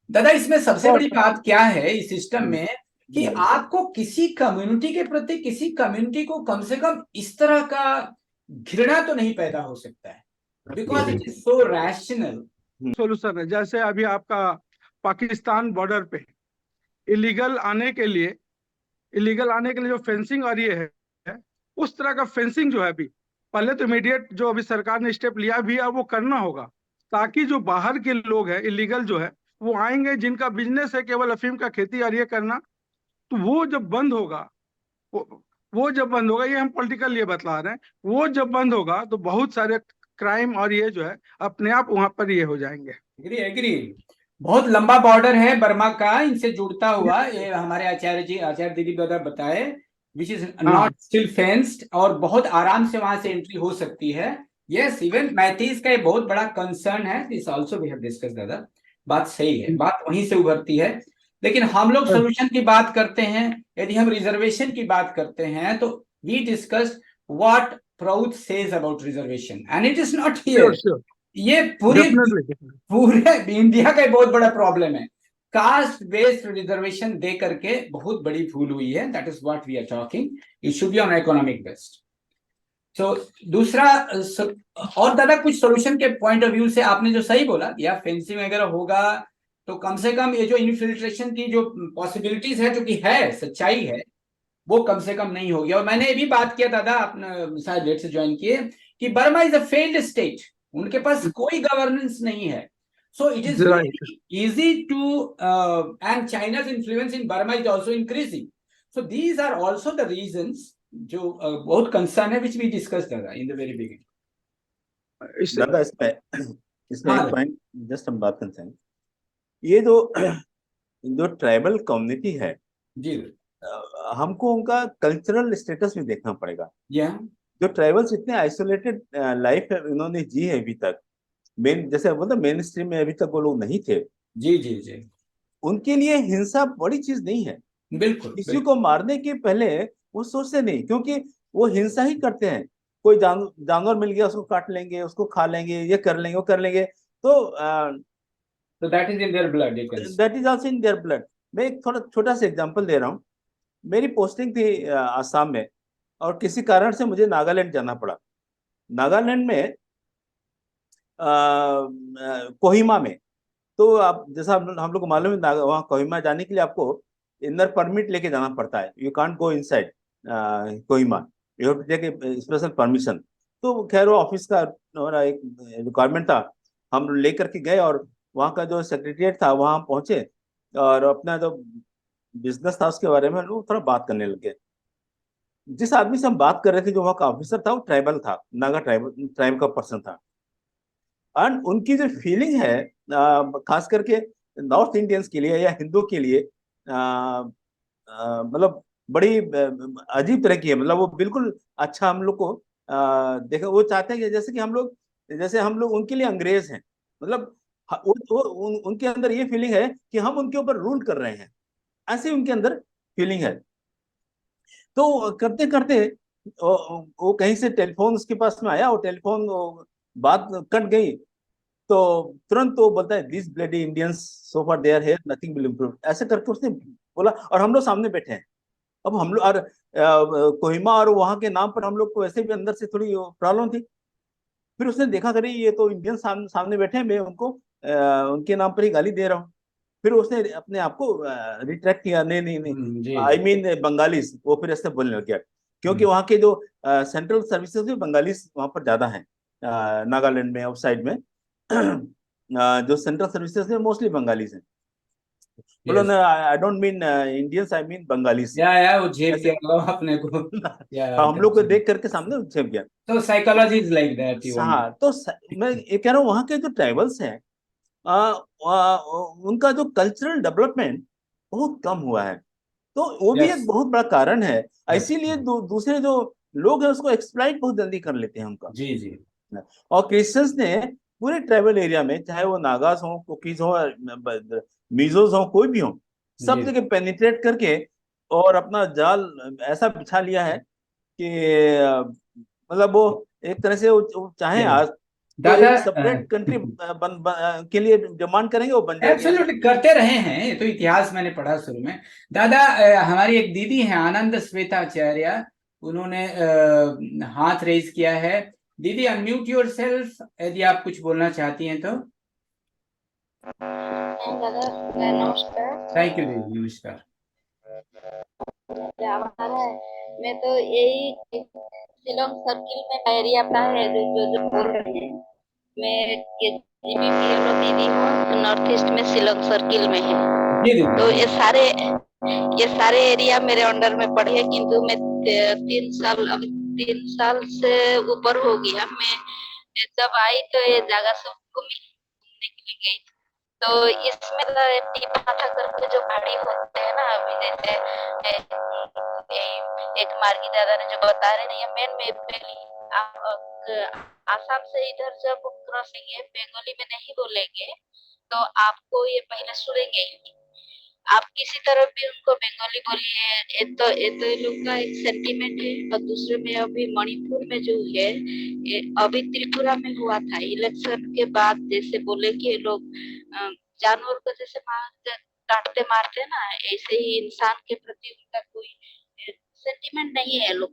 दादा, इसमें सबसे बड़ी बात क्या है इस सिस्टम में कि आपको किसी कम्युनिटी के प्रति, किसी कम्युनिटी को कम से कम इस तरह का घृणा तो नहीं पैदा हो सकता है, because it is so rational solution है. जैसे अभी आपका पाकिस्तान बॉर्डर पे इलीगल आने के लिए जो फेंसिंग और ये है, उस तरह का फेंसिंग जो है अभी पहले तो इमीडिएट जो अभी सरकार ने स्टेप लिया भी है वो करना होगा, ताकि जो बाहर के लोग हैं इलीगल जो है वो आएंगे, जिनका बिजनेस है केवल अफीम का खेती और ये करना, तो वो जब बंद होगा, वो जब बंद होगा, ये हम पॉलिटिकल ये बतला रहे हैं, वो जब बंद होगा तो बहुत सारे क्राइम और ये जो है अपने आप वहां पर ये हो जाएंगे. एग्री. बहुत लंबा बॉर्डर है बर्मा का, इनसे जुड़ता हुआ, ये हमारे आचार्य दिलीप दादा बताए, which is not still fenced, और बहुत आराम से वहां से एंट्री हो सकती है. यस, इवन मैथीज का ये बहुत बड़ा कंसर्न है. This also we have discuss दादा. बात सही है, बात वहीं से उभरती है. लेकिन हम लोग सोल्यूशन की बात करते हैं, यदि हम रिजर्वेशन की बात करते हैं तो we discuss what proud says about reservation, and it is not here. ये पूरे इंडिया का बहुत बड़ा प्रॉब्लम है. कास्ट बेस्ड रिजर्वेशन दे करके बहुत बड़ी भूल हुई है. That is what we are talking. It should be on economic based. तो दूसरा, और दादा कुछ सोल्यूशन के पॉइंट ऑफ व्यू से आपने जो सही बोला, या फेंसिंग वगैरह होगा तो कम से कम ये जो इन्फिल्ट्रेशन की जो पॉसिबिलिटीज है, जो कि है, सच्चाई है, वो कम से कम नहीं होगी. और मैंने ये भी बात किया दादा, आपने शायद लेट से ज्वाइन किए, कि Burma is a failed state. उनके पास कोई गवर्नेंस नहीं है. So it is easy to, and China's influence in Burma is also increasing. So these are also the reasons जो बहुत कंसर्न है, व्हिच वी डिस्कस दादा इन द वेरी बिगिनिंग. दादा इसमें एक पॉइंट जस्ट हम बात करते हैं. ये जो ट्राइबल कम्युनिटी है जी, हमको उनका कल्चरल स्टेटस भी देखना पड़ेगा. जो ट्राइबल्स इतने आइसोलेटेड लाइफ है इन्होंने जी है अभी तक, जैसे मतलब मेन स्ट्रीम में अभी तक वो लोग नहीं थे. जी जी जी. उनके लिए हिंसा बड़ी चीज नहीं है. बिल्कुल. किसी को मारने के पहले वो सोचते नहीं, क्योंकि वो हिंसा ही करते हैं. कोई जानवर मिल गया उसको काट लेंगे, उसको खा लेंगे, ये कर लेंगे, वो कर लेंगे. तो that is in their blood. That is also in their blood. मैं एक थोड़ा छोटा सा एग्जांपल दे रहा हूँ. मेरी पोस्टिंग थी आसाम में, और किसी कारण से मुझे नागालैंड जाना पड़ा. नागालैंड में कोहिमा में, तो आप जैसा हम लोग को मालूम है, वहाँ कोहिमा जाने के लिए आपको इनर परमिट लेके जाना पड़ता है. You can't go inside Kohima, you have to take special permission. तो खैर वो ऑफिस का एक रिक्वायरमेंट था, हम लेकर के गए और वहाँ का जो सेक्रेटरिएट था वहाँ पहुंचे और अपना जो बिजनेस था उसके बारे में लोग थोड़ा बात करने लगे. जिस आदमी से हम बात कर रहे थे, जो वहाँ का ऑफिसर था, वो ट्राइबल था, नागा ट्राइब का पर्सन था. एंड उनकी जो फीलिंग है खास करके नॉर्थ इंडियंस के लिए या हिंदू के लिए, मतलब बड़ी अजीब तरह की है. मतलब वो बिल्कुल अच्छा हम लोग को देखा, वो चाहते हैं कि जैसे हम लोग उनके लिए अंग्रेज हैं. मतलब उनके अंदर ये फीलिंग है कि हम उनके ऊपर रूल कर रहे हैं, ऐसे उनके अंदर फीलिंग है। तो करते करते वो कहीं से टेलीफोन उसके पास में आया, और टेलीफोन बात कट गई, तो तुरंत वो बोलता है, this bloody Indians so far they are here, nothing will improve, ऐसे करके उसने बोला। और हम लोग सामने बैठे हैं। अब हम लोग और कोहिमा और वहां के नाम पर हम लोग को वैसे भी अंदर से थोड़ी प्रॉब्लम थी। फिर उसने देखा, करे ये तो इंडियन सामने बैठे हैं, मैं उनको उनके नाम पर ही गाली दे रहा हूँ। फिर उसने अपने आप को रिट्रैक्ट किया, नहीं नहीं नहीं, जी आई जी। मीन बंगालीज, वो फिर ऐसे बोलने लग गया। क्योंकि वहाँ के जो सेंट्रल सर्विसेज में बंगालीज वहाँ पर ज्यादा हैं, नागालैंड में आउट साइड में जो सेंट्रल सर्विसेज में मोस्टली बंगालीज हैं। बोलो यस। ना, I don't mean Indians, I mean Bengalis, या वो झेप ऐसे। गया होगा अपने को। या हाँ, हम लोग को देख करके सामने छिप गया। तो psychology is like that, you want. हाँ, तो मैं ये कह रहा हूँ, वहाँ के जो ट्राइबल्स हैं, आ, आ, उनका जो कल्चरल डेवलपमेंट बहुत कम हुआ है। तो वो भी यस एक बहुत बड़ा कारण है। यस। इसीलिए दूसरे जो लोग हैं उसको एक्सप्लॉइट बहुत जल्दी कर लेते हैं उनका। जी जी। और क्रिश्चियंस ने पूरे ट्राइबल एरिया में, चाहे वो नागास हो, कुकीज हो, मिजोस हो, कोई भी हो, सब जी जगह पेनिट्रेट करके और अपना जाल ऐसा बिछा लिया है कि मतलब वो एक तरह से वो चाहे यस। आज तो दादा, एक सेपरेट कंट्री के लिए डिमांड करेंगे, वो बन जाएगी ऐसा। एब्सोल्युटली करते रहे हैं, ये तो इतिहास मैंने पढ़ा शुरू में। दादा, हमारी एक दीदी हैं आनंद श्वेताचार्य, उन्होंने हाथ रेज किया है। दीदी, अनम्यूट योर सेल्फ यदि आप कुछ बोलना चाहती हैं तो। दादा, नमस्कार। थैंक यू दीदी, नमस्कार। क्या बता रहा है? मैं तो यही शिलोंग सर्किल में एरिया अपना है जो बोल रहे हैं। मैं केजीबी पीएलओ दीदी हूँ, नॉर्थ ईस्ट में शिलोंग सर्किल में है। जी दीदी। तो ये सारे एरिया मेरे अंडर में पड़े हैं, किंतु मैं 3 साल, अभी 3 साल से ऊपर हो गया। मैं जब आई तो ये जगह सबको घूमने के लिए गई। तो इसमें टीपा करके जो पहाड़ी होते हैं ना, अभी जैसे एक मार्गी दादा ने जो बता रहे ना, ये मेन में पहली आप आसाम से इधर जब क्रॉसिंग है, बंगाली में नहीं बोलेंगे तो आपको ये पहले सुनेंगे ही। आप किसी तरह भी उनको बंगाली बोलिए। ये तो ये लोग का एक सेंटीमेंट है। और दूसरे में अभी मणिपुर में जो है, ये अभी त्रिपुरा में हुआ था इलेक्शन के बाद, जैसे बोले कि ये लोग जानवर को जैसे काटते मारते हैं ना, ऐसे ही इंसान के प्रति उनका कोई सेंटीमेंट नहीं है लोग।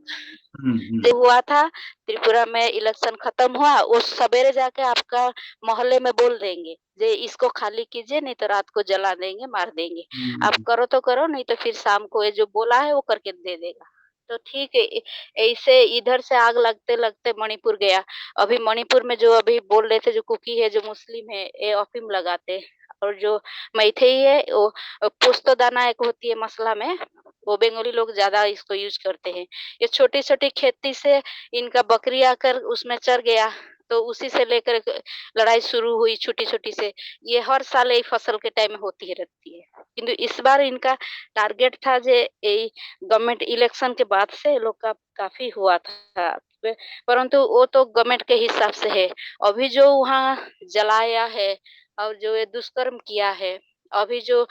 जो हुआ था त्रिपुरा में, इलेक्शन खत्म हुआ, वो सवेरे जाके आपका मोहल्ले में बोल देंगे जे इसको खाली कीजिए, नहीं तो रात को जला देंगे, मार देंगे। आप करो तो करो, नहीं तो फिर शाम को ये जो बोला है वो करके दे देगा। तो ठीक है, ऐसे इधर से आग लगते लगते मणिपुर गया। अभी मणिपुर में जो अभी बोल रहे थे, जो कुकी है, जो मुस्लिम है, ये अफीम लगाते हैं। और जो मैथई है, वो पुस्तो दाना एक होती है मसला में, वो बंगाली लोग ज्यादा इसको यूज करते हैं। ये छोटी छोटी खेती से इनका बकरी आकर उसमें चर गया, तो उसी से लेकर लड़ाई शुरू हुई छोटी छोटी से। ये हर साल यही फसल के टाइम में होती ही रहती है, किंतु इस बार इनका टारगेट था जे गवर्नमेंट इलेक्शन के बाद से लोग का काफी हुआ था, परंतु वो तो गवर्नमेंट के हिसाब से है। अभी जो वहाँ जलाया है और जो ये दुष्कर्म किया है, अभी जो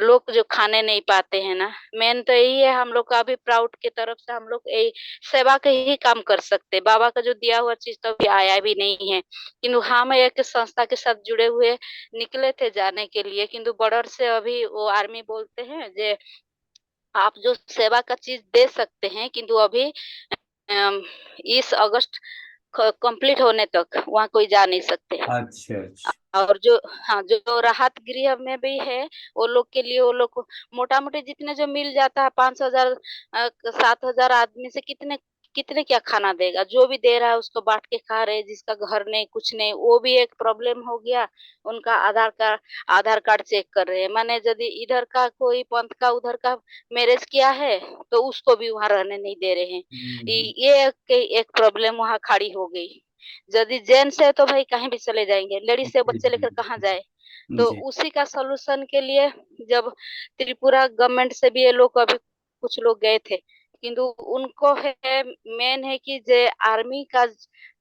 लोग जो खाने नहीं पाते हैं ना, मेन तो यही है। हम लोग का अभी प्राउड की तरफ से हम लोग यही सेवा के ही काम कर सकते। बाबा का जो दिया हुआ चीज तो अभी आया भी नहीं है, किंतु हम एक संस्था के साथ जुड़े हुए निकले थे जाने के लिए, किंतु बॉर्डर से अभी वो आर्मी बोलते हैं जे आप जो सेवा का चीज दे सकते हैं, किंतु अभी इस अगस्त कंप्लीट होने तक वहाँ कोई जा नहीं सकते। अच्छा अच्छा। और जो, हाँ, जो राहत गृह में भी है, वो लोग के लिए, वो लोग को मोटा मोटी जितने जो मिल जाता है, 5,000 7,000 आदमी से कितने कितने क्या खाना देगा। जो भी दे रहा है उसको बांट के खा रहे हैं। जिसका घर नहीं, कुछ नहीं, वो भी एक प्रॉब्लम हो गया। उनका आधार कार्ड चेक कर रहे हैं, माने यदि इधर का कोई पंथ का उधर का मैरिज किया है तो उसको भी वहां रहने नहीं दे रहे हैं। ये एक प्रॉब्लम वहां खड़ी हो गई। यदि जेंट्स है तो भाई कहीं भी चले जाएंगे, लेडीज से बच्चे लेकर कहाँ जाए। तो जी उसी का सॉल्यूशन के लिए जब त्रिपुरा गवर्नमेंट से भी ये लोग अभी कुछ लोग गए थे किंतु उनको है मेन है कि जे आर्मी का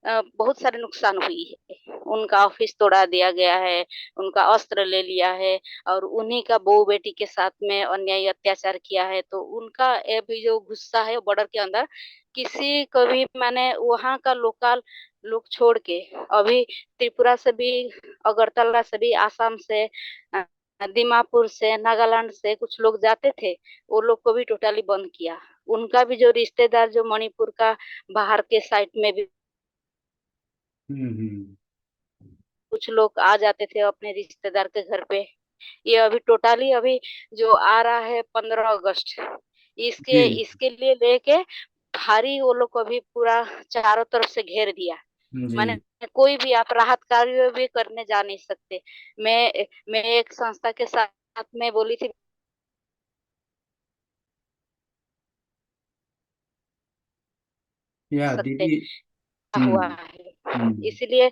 बहुत सारे नुकसान हुई है। उनका ऑफिस तोड़ा दिया गया है, उनका अस्त्र ले लिया है और उन्हीं का बहू बेटी के साथ में अन्याय अत्याचार किया है। तो उनका अभी जो गुस्सा है बॉर्डर के अंदर किसी को भी माने वहां का लोकल लोग छोड़ के अभी त्रिपुरा से भी, अगरतला से भी, आसाम से, दीमापुर से, नागालैंड से कुछ लोग जाते थे, वो लोग को भी टोटली बंद किया। उनका भी जो रिश्तेदार जो मणिपुर का बाहर के साइड में भी हम्म। कुछ लोग आ जाते थे अपने रिश्तेदार के घर पे। ये अभी टोटली अभी जो आ रहा है 15 अगस्त, इसके जी इसके लिए लेके भारी वो लोग को भी पूरा चारों तरफ से घेर दिया। माने जी। कोई भी आप राहत कार्य भी करने जा नहीं सकते। मैं एक संस्था के साथ में बोली थी या सकते दीदी। हुआ हम्म। है। हम्म। इसलिए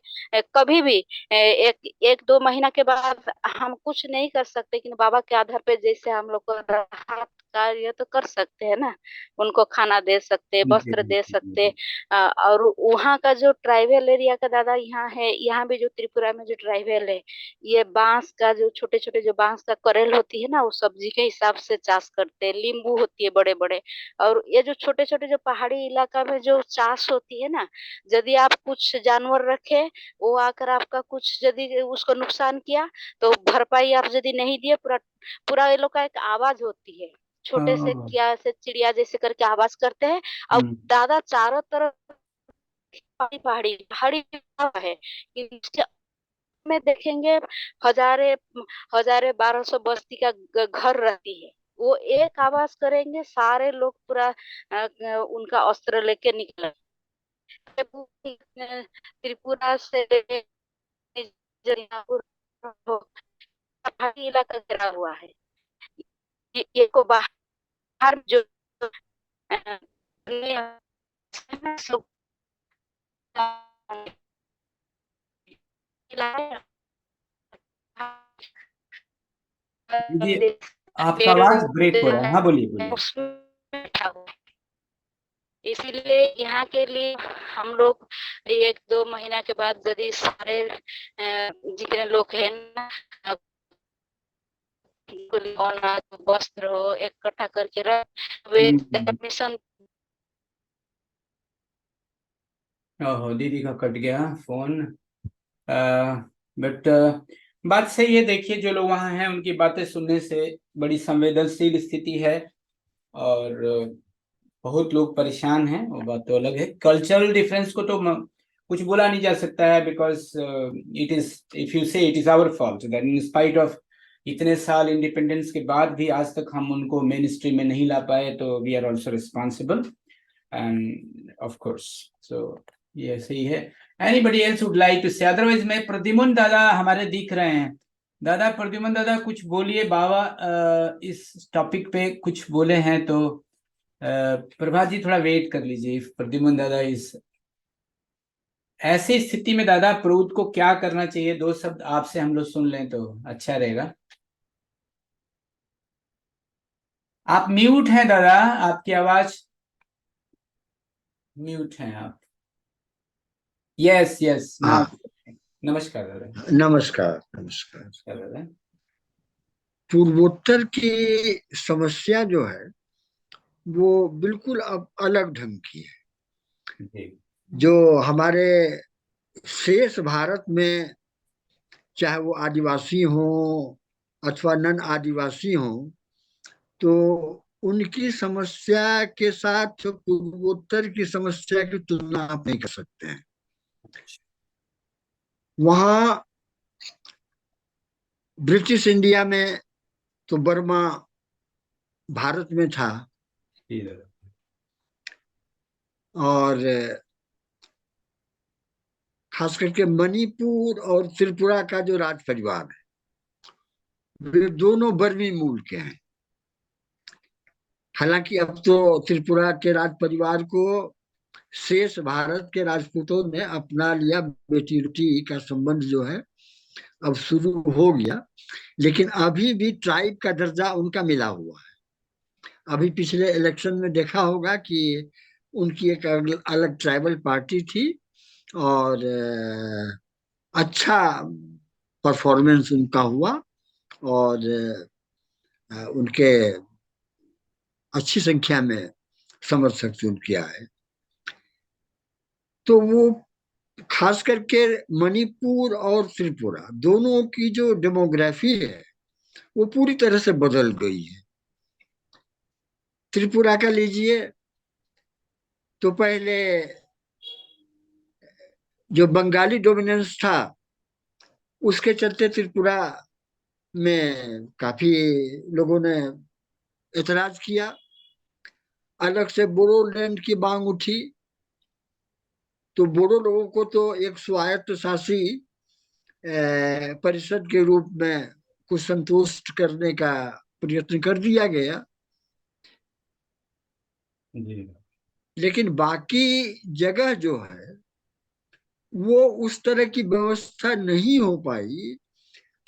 कभी भी एक दो महीना के बाद हम कुछ नहीं कर सकते, लेकिन बाबा के आधार पे जैसे हम लोग को राहत कार्य तो कर सकते हैं ना। उनको खाना दे सकते, जी वस्त्र दे सकते। जी। और वहाँ का जो ट्राइबल एरिया का दादा यहाँ है, यहाँ भी जो त्रिपुरा में जो ट्राइबल है, ये बांस का जो छोटे छोटे जो बांस का करेल होती है ना, वो सब्जी के हिसाब से चाष करते हैं। नींबू होती है बड़े बड़े। और ये जो छोटे छोटे जो पहाड़ी इलाका में जो चाष होती है ना, यदि आप कुछ जानवर रखे, वो आकर आपका कुछ यदि उसको नुकसान किया, तो भरपाई आप यदि नहीं दिए, पूरा पूरा ये लोग का एक आवाज होती है, छोटे से हाँ। क्या से चिड़िया जैसे करके आवाज करते हैं। अब हम्म। दादा चारों तरफ पहाड़ी पहाड़ी पहाड़ी है, इसके में देखेंगे हजारे हजारे 1200 बस्ती का घर रहती है। वो एक आवाज करेंगे, सारे लोग पूरा उनका अस्त्र लेके निकले। त्रिपुरा से जरीनापुर पहाड़ी इलाका घिरा हुआ है। ये को बाहर जो सब दीदी, आपका आवाज ब्रेक हो रहा है। हाँ, बोलिए बोलिए। इसीलिए यहाँ के लिए हम लोग एक दो महीना के बाद यदि सारे जितने लोग हैं ना, वस्त्र हो इकट्ठा करके रख वे हम्म। मिशन। ओहो, दीदी का कट गया फोन। बट बात सही है। देखिए, जो लोग वहाँ हैं उनकी बातें सुनने से बड़ी संवेदनशील स्थिति है। और बहुत लोग परेशान हैं, वो बात तो अलग है। कल्चरल डिफरेंस को तो कुछ बोला नहीं जा सकता है, because it is, if you say it is our fault that in spite of इतने साल इंडिपेंडेंस के बाद भी आज तक हम उनको मेन स्ट्रीम में नहीं ला पाए, तो we are also responsible and of course. So ये सही है। Anybody else would like to say? Otherwise मैं, प्रद्युमन दादा हमारे दिख रहे हैं। दादा, प्रद्युमन दादा कुछ बोलिए। बाबा इस टॉपिक पे कुछ बोले हैं तो प्रभात जी थोड़ा वेट कर लीजिए। प्रद्युमन दादा इस ऐसी स्थिति में दादा प्रभुत को क्या करना चाहिए, दो शब्द आपसे हम लोग सुन लें तो अच्छा रहेगा। आप म्यूट हैं दादा, आपकी आवाज म्यूट हैं आप। Yes yes now. हाँ, नमस्कार दादा। नमस्कार नमस्कार। नमस्कार दादा। पूर्वोत्तर की समस्या जो है वो बिल्कुल अब अलग ढंग की है। जी। जो हमारे शेष भारत में, चाहे वो आदिवासी हो अथवा नन आदिवासी हो, तो उनकी समस्या के साथ पूर्वोत्तर की समस्या की तुलना आप नहीं कर सकते हैं। वहाँ ब्रिटिश इंडिया में तो बर्मा भारत में था, जी दादा। और खास करके मणिपुर और त्रिपुरा का जो राज परिवार है, वे दोनों बर्मी मूल के हैं। हालांकि अब तो त्रिपुरा के राज परिवार को शेष भारत के राजपूतों ने अपना लिया, बेटी बेटी का संबंध जो है अब शुरू हो गया, लेकिन अभी भी ट्राइब का दर्जा उनका मिला हुआ है। अभी पिछले इलेक्शन में देखा होगा कि उनकी एक अलग ट्राइबल पार्टी थी और अच्छा परफॉर्मेंस उनका हुआ और उनके अच्छी संख्या में समर्थक उनके आए। तो वो खास करके मणिपुर और त्रिपुरा दोनों की जो डेमोग्राफी है वो पूरी तरह से बदल गई है। त्रिपुरा का लीजिए तो पहले जो बंगाली डोमिनेंस था उसके चलते त्रिपुरा में काफी लोगों ने एतराज किया। अलग से बोडोलैंड की मांग उठी तो बोडो लोगों को तो एक स्वायत्त शासी परिषद के रूप में कुछ संतुष्ट करने का प्रयत्न कर दिया गया, जी लेकिन बाकी जगह जो है वो उस तरह की व्यवस्था नहीं हो पाई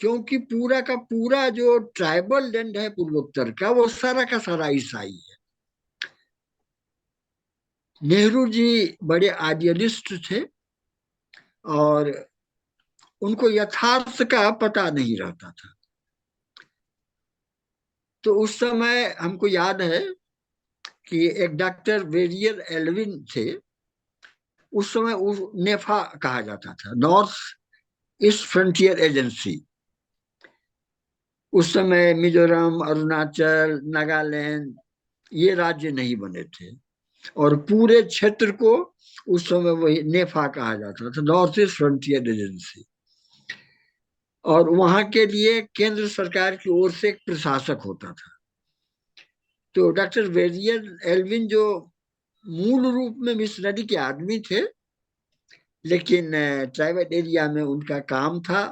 क्योंकि पूरा का पूरा जो ट्राइबल लैंड है पूर्वोत्तर का वो सारा का सारा ईसाई है। नेहरू जी बड़े आइडियलिस्ट थे और उनको यथार्थ का पता नहीं रहता था। तो उस समय हमको याद है कि एक डॉक्टर वेरियर एल्विन थे। उस समय उस नेफा कहा जाता था, नॉर्थ ईस्ट फ्रंटियर एजेंसी। उस समय मिजोरम, अरुणाचल, नागालैंड ये राज्य नहीं बने थे और पूरे क्षेत्र को उस समय वही नेफा कहा जाता था, नॉर्थ ईस्ट फ्रंटियर एजेंसी। और वहां के लिए केंद्र सरकार की ओर से एक प्रशासक होता था। तो डॉक्टर वेरियर एल्विन जो मूल रूप में मिशनरी के आदमी थे लेकिन ट्राइबल एरिया में उनका काम था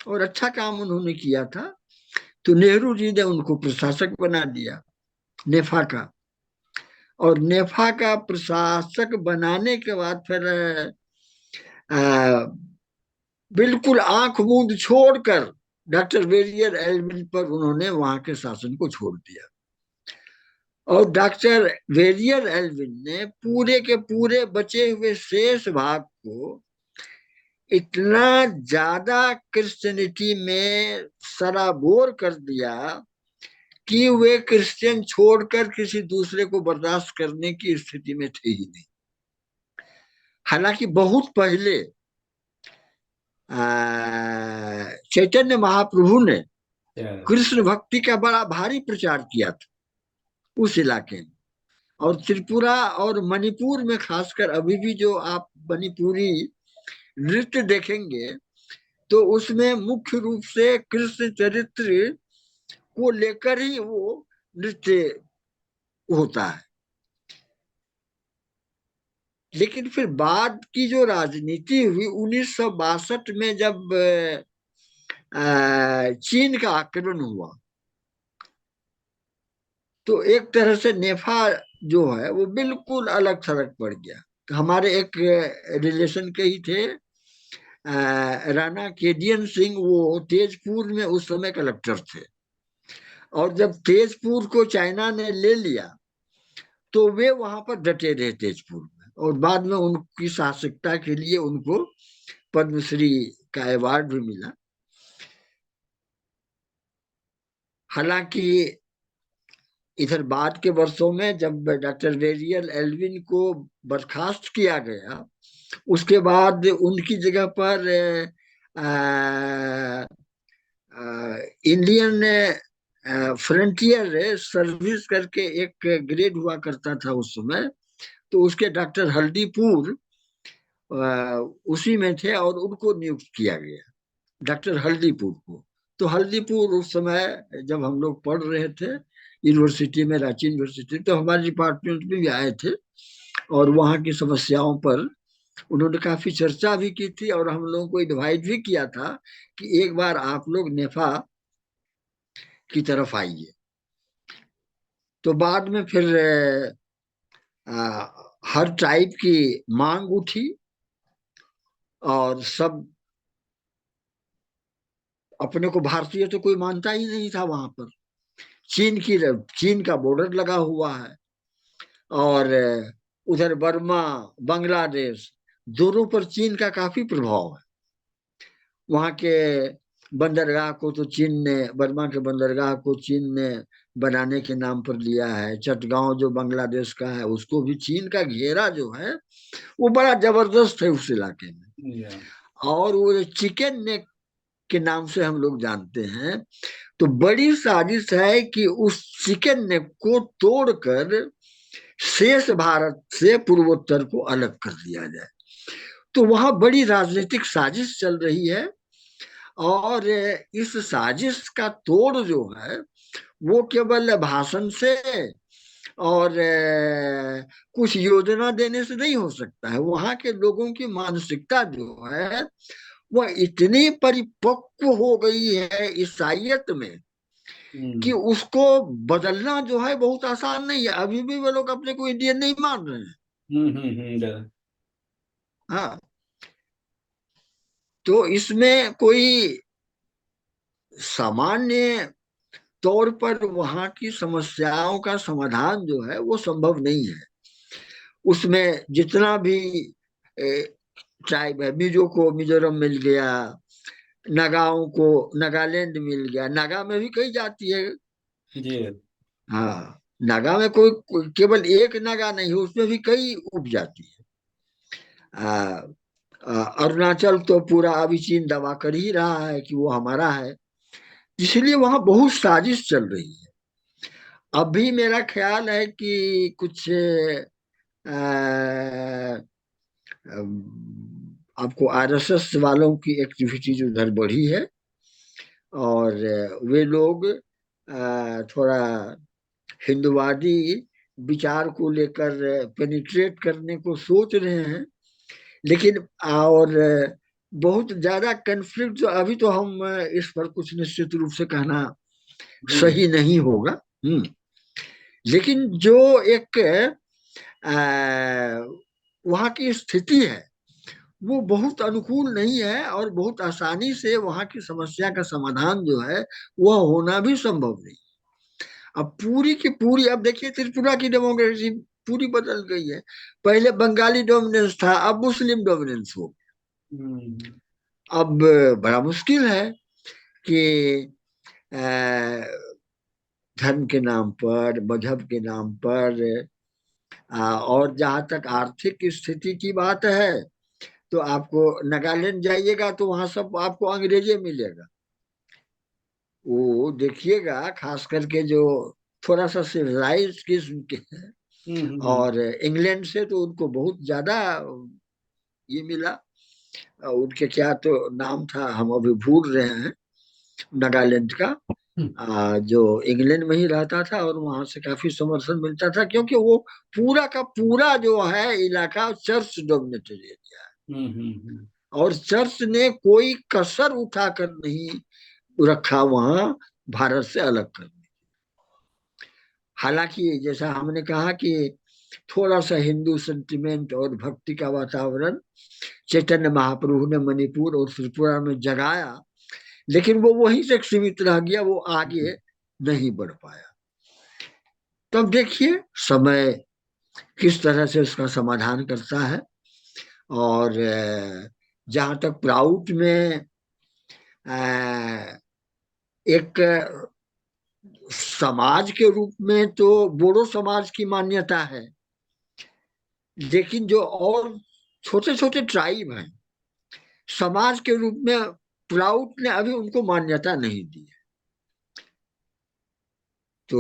और अच्छा काम उन्होंने किया था, तो नेहरू जी ने उनको प्रशासक बना दिया नेफा का। और नेफा का प्रशासक बनाने के बाद फिर बिल्कुल आंख मूंद छोड़कर डॉक्टर वेरियर एल्विन पर उन्होंने वहां के शासन को छोड़ दिया। और डॉक्टर वेरियर एल्विन ने पूरे के पूरे बचे हुए शेष भाग को इतना ज्यादा क्रिश्चियनिटी में सराबोर कर दिया कि वे क्रिश्चियन छोड़कर किसी दूसरे को बर्दाश्त करने की स्थिति में थे ही नहीं। हालांकि बहुत पहले चैतन्य महाप्रभु ने कृष्ण भक्ति का बड़ा भारी प्रचार किया था उस इलाके में। और त्रिपुरा और मणिपुर में खासकर अभी भी जो आप मणिपुरी नृत्य देखेंगे तो उसमें मुख्य रूप से कृष्ण चरित्र को लेकर ही वो नृत्य होता है। लेकिन फिर बाद की जो राजनीति हुई 1962 में जब चीन का आक्रमण हुआ तो एक तरह से नेफा जो है वो बिल्कुल अलग थलग पड़ गया। तो हमारे एक रिलेशन के ही थे राणा केडियन सिंह, वो तेजपुर में उस समय कलेक्टर थे और जब तेजपुर को चाइना ने ले लिया तो वे वहां पर डटे रहे तेजपुर में और बाद में उनकी साहसिकता के लिए उनको पद्मश्री का अवार्ड भी मिला। हालांकि इधर बाद के वर्षों में जब डॉक्टर वेरियल एल्विन को बर्खास्त किया गया उसके बाद उनकी जगह पर इंडियन फ्रंटियर सर्विस करके एक ग्रेड हुआ करता था उस समय, तो उसके डॉक्टर हल्दीपुर उसी में थे और उनको नियुक्त किया गया, डॉक्टर हल्दीपुर को। तो हल्दीपुर उस समय जब हम लोग पढ़ रहे थे यूनिवर्सिटी में, रांची यूनिवर्सिटी, तो हमारे डिपार्टमेंट में भी आए थे और वहाँ की समस्याओं पर उन्होंने काफी चर्चा भी की थी और हम लोगों को एडवाइस भी किया था कि एक बार आप लोग नेफा की तरफ आइए। तो बाद में फिर हर ट्राइब की मांग उठी और सब अपने को भारतीय तो कोई मानता ही नहीं था वहां पर, चीन का बॉर्डर लगा हुआ है, और उधर बर्मा, बांग्लादेश, दोनों पर चीन का काफी प्रभाव है। वहां के बंदरगाह को तो चीन ने, बर्मा के बंदरगाह को चीन ने बनाने के नाम पर लिया है। चटगांव जो बांग्लादेश का है, उसको भी चीन का घेरा जो है वो बड़ा जबरदस्त है उस इलाके में। और वो चिकन नेक के नाम से हम लोग जानते हैं। तो बड़ी साजिश है कि उस चिकन नेक को तोड़कर शेष भारत से पूर्वोत्तर को अलग कर दिया जाए। तो वहां बड़ी राजनीतिक साजिश चल रही है, और इस साजिश का तोड़ जो है वो केवल भाषण से और कुछ योजना देने से नहीं हो सकता है। वहां के लोगों की मानसिकता जो है वह इतनी परिपक्व हो गई है ईसाइयत में कि उसको बदलना जो है बहुत आसान नहीं है। अभी भी वो लोग अपने को इंडियन नहीं मान रहे हैं। हाँ, तो इसमें कोई सामान्य तौर पर वहां की समस्याओं का समाधान जो है वो संभव नहीं है। उसमें जितना भी ट्राइब है, मिजो को मिजोरम मिल गया, नगाओं को नागालैंड मिल गया। नागा में भी कई जाति है जी। हाँ, नागा में कोई केवल एक नागा नहीं है, उसमें भी कई उपजाति है। अरुणाचल तो पूरा अभी चीन दावा कर ही रहा है कि वो हमारा है, इसलिए वहां बहुत साजिश चल रही है। अभी मेरा ख्याल है कि कुछ आपको आरएसएस वालों की एक्टिविटीज उधर बढ़ी है, और वे लोग थोड़ा हिंदुवादी विचार को लेकर पेनिट्रेट करने को सोच रहे हैं। लेकिन और बहुत ज्यादा कन्फ्लिक्ट जो अभी, तो हम इस पर कुछ निश्चित रूप से कहना सही नहीं होगा। लेकिन जो एक वहां की स्थिति है वो बहुत अनुकूल नहीं है, और बहुत आसानी से वहां की समस्या का समाधान जो है वह होना भी संभव नहीं। अब पूरी की पूरी, अब देखिए त्रिपुरा की डेमोक्रेसी पूरी बदल गई है। पहले बंगाली डोमिनेंस था, अब मुस्लिम डोमिनेंस हो। अब बड़ा मुश्किल है कि धर्म के नाम पर, मजहब के नाम पर, और जहां तक आर्थिक स्थिति की बात है तो आपको नागालैंड जाइएगा तो वहां सब आपको अंग्रेजी मिलेगा। वो देखिएगा, खास करके जो थोड़ा सा सिविलाइज किस्म के हैं, और इंग्लैंड से तो उनको बहुत ज्यादा ये मिला। उनके क्या तो नाम था, हम अभी भूल रहे हैं, नागालैंड का, जो इंग्लैंड में ही रहता था, और वहां से काफी समर्थन मिलता था, क्योंकि वो पूरा का पूरा जो है इलाका चर्च डोमिनेटेड एरिया है, और चर्च ने कोई कसर उठाकर नहीं रखा वहां भारत से अलग करने। हालांकि जैसा हमने कहा कि थोड़ा सा हिंदू सेंटिमेंट और भक्ति का वातावरण चैतन्य महाप्रभु ने मणिपुर और त्रिपुरा में जगाया, लेकिन वो वहीं तक सीमित रह गया, वो आगे नहीं बढ़ पाया। तब देखिए समय किस तरह से उसका समाधान करता है। और जहां तक प्राउड में एक समाज के रूप में तो बोडो समाज की मान्यता है, लेकिन जो और छोटे छोटे ट्राइब हैं समाज के रूप में प्राउड ने अभी उनको मान्यता नहीं दी है। तो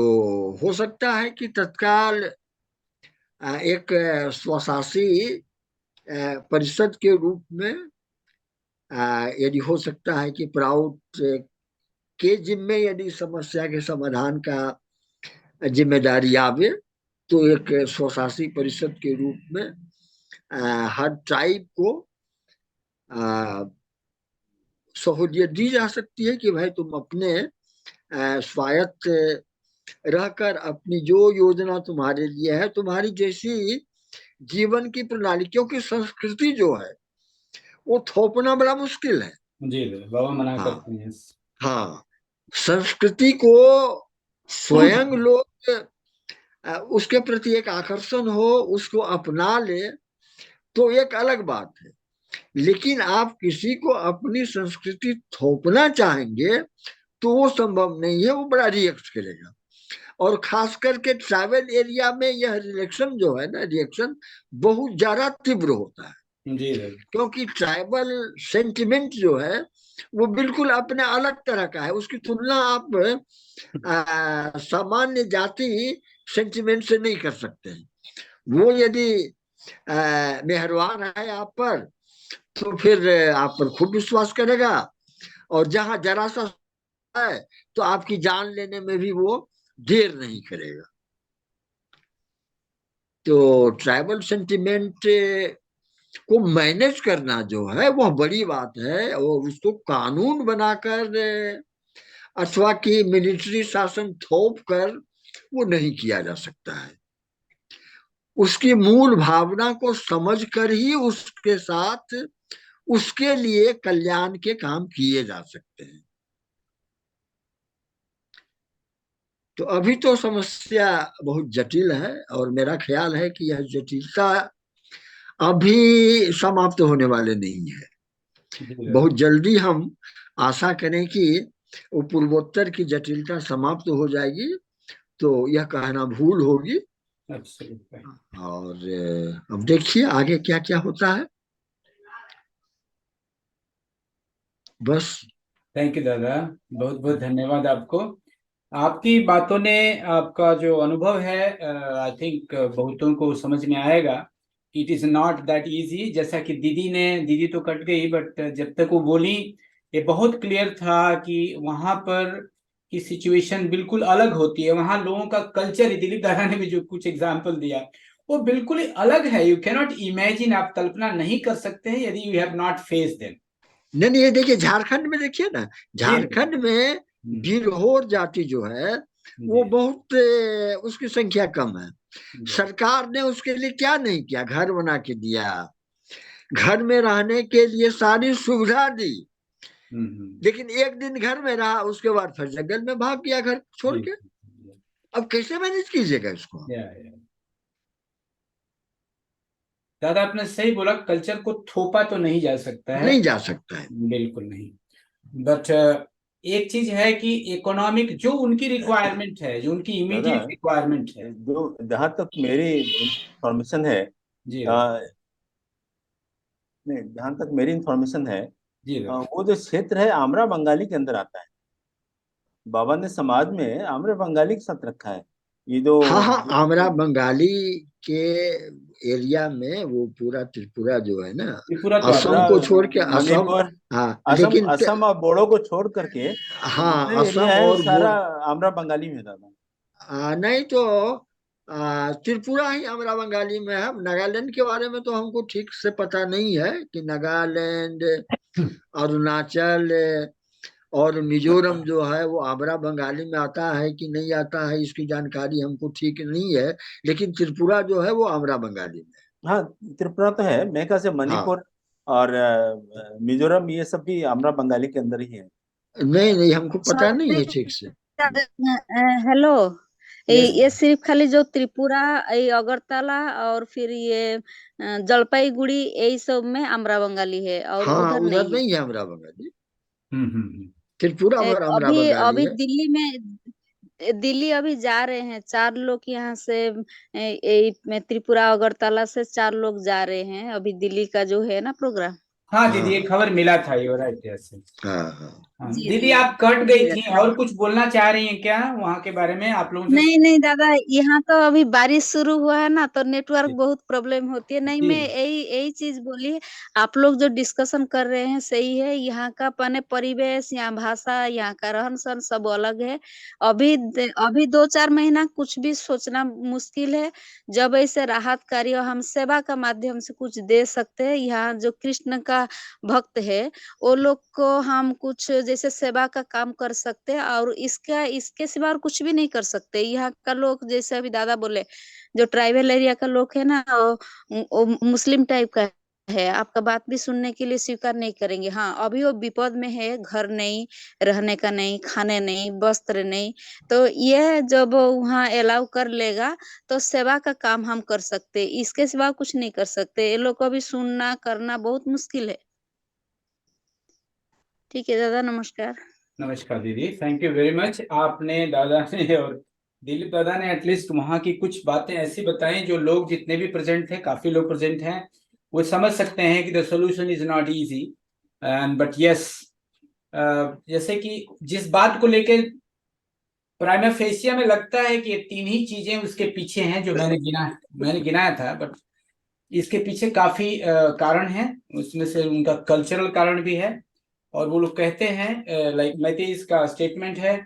हो सकता है कि तत्काल एक स्वशासी परिषद के रूप में यदि हो सकता है कि प्राउड के जिम्मे यदि समस्या के समाधान का जिम्मेदारी आवे, तो एक स्वशासी परिषद के रूप में हर ट्राइब को सहूलियत दी जा सकती है कि भाई तुम अपने स्वायत्त रहकर अपनी जो योजना तुम्हारे लिए है, तुम्हारी जैसी जीवन की प्रणाली, क्योंकि संस्कृति जो है वो थोपना बड़ा मुश्किल है। जी बाबा मना करते हैं। हाँ, संस्कृति को स्वयं लोग उसके प्रति एक आकर्षण हो, उसको अपना ले, तो एक अलग बात है। लेकिन आप किसी को अपनी संस्कृति थोपना चाहेंगे तो वो संभव नहीं है, वो बड़ा रिएक्ट करेगा। और खास करके ट्राइबल एरिया में यह रिएक्शन जो है ना, रिएक्शन बहुत ज्यादा तीव्र होता है। जी क्योंकि ट्राइबल सेंटिमेंट जो है वो बिल्कुल अपने अलग तरह का है। उसकी तुलना आप सामान्य जाति सेंटिमेंट से नहीं कर सकते हैं। वो यदि मेहरबान है आप पर, तो फिर आप पर खूब विश्वास करेगा, और जहां जरा सा है तो आपकी जान लेने में भी वो देर नहीं करेगा। तो ट्राइबल सेंटिमेंट को मैनेज करना जो है वह बड़ी बात है, और उसको कानून बनाकर अथवा कि मिलिट्री शासन थोप कर वो नहीं किया जा सकता है। उसकी मूल भावना को समझकर ही उसके साथ उसके लिए कल्याण के काम किए जा सकते हैं। तो अभी तो समस्या बहुत जटिल है, और मेरा ख्याल है कि यह जटिलता अभी समाप्त होने वाले नहीं है। बहुत जल्दी हम आशा करें कि वो पूर्वोत्तर की जटिलता समाप्त हो जाएगी, तो यह कहना भूल होगी। और अब देखिए आगे क्या क्या होता है। बस। थैंक यू दादा, बहुत बहुत धन्यवाद आपको। आपकी बातों ने, आपका जो अनुभव है, आई थिंक बहुतों को समझ में आएगा। It is not that easy. जैसा कि दीदी तो कट गई, बट जब तक वो बोली ये बहुत क्लियर था कि वहां पर की सिचुएशन बिल्कुल अलग होती है। वहां लोगों का कल्चर, दिलीप दादा ने भी जो कुछ एग्जाम्पल दिया वो बिल्कुल ही अलग है। यू कैनॉट इमेजिन, आप कल्पना नहीं कर सकते हैं यदि you have not face them. नहीं, ये देखिए झारखंड में, देखिए ना, झारखंड में बिरहोर जाति जो है वो बहुत उसकी संख्या कम है। सरकार ने उसके लिए क्या नहीं किया, घर बना के दिया, घर में रहने के लिए सारी सुविधा दी। लेकिन एक दिन घर में रहा, उसके बाद फिर जंगल में भाग गया घर छोड़ के। अब कैसे मैनेज कीजिएगा इसको? दादा आपने सही बोला, कल्चर को थोपा तो नहीं जा सकता है, नहीं जा सकता है, बिल्कुल नहीं। बट एक चीज है कि इकोनॉमिक जो उनकी रिक्वायरमेंट है, जो उनकी इमीडिएट रिक्वायरमेंट है, जो जहां तक मेरी इंफॉर्मेशन है, जी नहीं, जहां तक मेरी इंफॉर्मेशन है, जी वो जो क्षेत्र है आमरा बंगाली के अंदर आता है। बाबा ने समाज में आमरा बंगाली के साथ रखा है। ये जो हाँ हाँ, आमरा बंगाली के एरिया में वो पूरा त्रिपुरा जो है ना, त्रिपुरा तो आता असम को छोड़ के असम, मणिपुर, हाँ असम लेकिन असम और बोडो को छोड़ करके हाँ जितने एरिया असम है और सारा आमरा बंगाली में दादा। नहीं तो त्रिपुरा ही आमरा बंगाली में है। नागालैंड के बारे में तो हमको ठीक से पता नहीं है कि नागालैंड, अरुणाचल और मिजोरम जो है वो आमरा बंगाली में आता है कि नहीं आता है, इसकी जानकारी हमको ठीक नहीं है। लेकिन त्रिपुरा जो है वो आमरा बंगाली में हाँ, त्रिपुरा तो है, मेरे ख्याल से है। हाँ, मणिपुर और मिजोरम ये सब भी आमरा बंगाली के अंदर ही है। नहीं नहीं, हमको पता नहीं है ठीक से। Hello, Yes. ये सिर्फ खाली जो त्रिपुरा, ये अगरतला और फिर ये जलपाईगुड़ी, यही सब में आमरा बंगाली है और हाँ, उधर उधर नहीं है। नहीं है आमरा बंगाली, हम्म। त्रिपुरा भर आमरा अभी बंगाली अभी है। दिल्ली अभी जा रहे हैं 4 लोग यहाँ से, त्रिपुरा अगरतला से 4 लोग जा रहे हैं अभी दिल्ली का जो है ना प्रोग्राम। हाँ दीदी, एक खबर मिला था, ये राइट, जैसे। हाँ हाँ, हाँ जी दीदी, जी आप कट गई जी। थी, और कुछ बोलना चाह रही हैं क्या वहां के बारे में? आप लोगों से नहीं नहीं दादा, यहाँ तो अभी बारिश शुरू हुआ है ना, तो नेटवर्क जी बहुत प्रॉब्लम होती है। नहीं, जी मैं यही यही चीज बोली, आप लोग जो डिस्कशन कर रहे हैं सही है। यहाँ का अपने परिवेश, यहाँ भाषा, यहाँ का रहन सहन सब अलग है। अभी 2-4 महीना कुछ भी सोचना मुश्किल है। जब ऐसे राहत कार्य हम सेवा का माध्यम से कुछ दे सकते हैं, यहाँ जो कृष्ण का भक्त है वो लोग को हम कुछ जैसे सेवा का काम कर सकते हैं, और इसके सिवा और कुछ भी नहीं कर सकते। यहाँ का लोग जैसे अभी दादा बोले, जो ट्राइबल एरिया का लोग है ना, वो मुस्लिम टाइप का है, आपका बात भी सुनने के लिए स्वीकार नहीं करेंगे। हाँ, अभी वो विपद में है, घर नहीं, रहने का नहीं, खाने नहीं, वस्त्र नहीं, तो यह जब वहाँ अलाउ कर लेगा, तो सेवा का काम हम कर सकते हैं, इसके सिवा कुछ नहीं कर सकते। ये लोग को भी सुनना, करना बहुत मुश्किल है। ठीक है दादा, नमस्कार। नमस्कार दीदी, थैंक यू वेरी मच। आपने दादा ने और दिलीप दादा ने एटलीस्ट वहाँ की कुछ बातें ऐसी बताई जो लोग जितने भी प्रेजेंट थे, काफी लोग प्रेजेंट हैं, वो समझ सकते हैं कि the solution is not easy and but yes, जैसे कि जिस बात को लेके प्राइमा फेसिया में लगता है कि ये तीन ही चीजें उसके पीछे हैं जो मैंने गिनाया था, बट इसके पीछे काफी कारण हैं। उसमें से उनका कल्चरल कारण भी है, और वो लोग कहते हैं, लाइक मैथीज का स्टेटमेंट है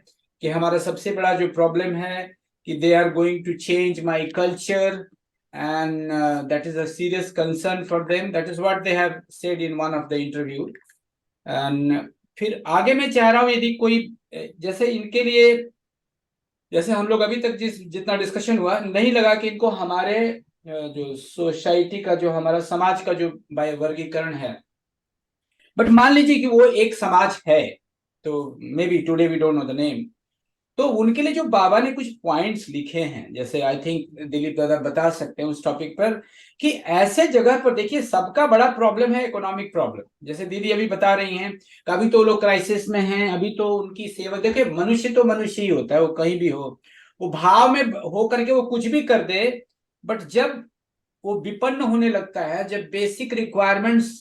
कि हमारा सबसे बड़ा जो प्रॉब्लम है कि they are going to change my culture and that is a serious concern for them, that is what they have said in one of the interview. And फिर आगे मैं चाह रहा हूँ, यदि कोई जैसे इनके लिए, जैसे हम लोग अभी तक जितना डिस्कशन हुआ, नहीं लगा कि इनको हमारे जो सोसाइटी का, जो हमारा समाज का जो वर्गीकरण है, बट मान लीजिए कि वो एक समाज है, तो maybe today we don't know the name, तो उनके लिए जो बाबा ने कुछ पॉइंट्स लिखे हैं, जैसे आई थिंक दिलीप दादा बता सकते हैं उस टॉपिक पर, कि ऐसे जगह पर देखिए सबका बड़ा प्रॉब्लम है इकोनॉमिक प्रॉब्लम, जैसे दीदी अभी बता रही हैं, अभी तो लोग क्राइसिस में हैं, अभी तो उनकी सेवा, देखिए मनुष्य तो मनुष्य ही होता है, वो कहीं भी हो, वो भाव में हो करके वो कुछ भी कर दे, बट जब वो विपन्न होने लगता है, जब बेसिक रिक्वायरमेंट्स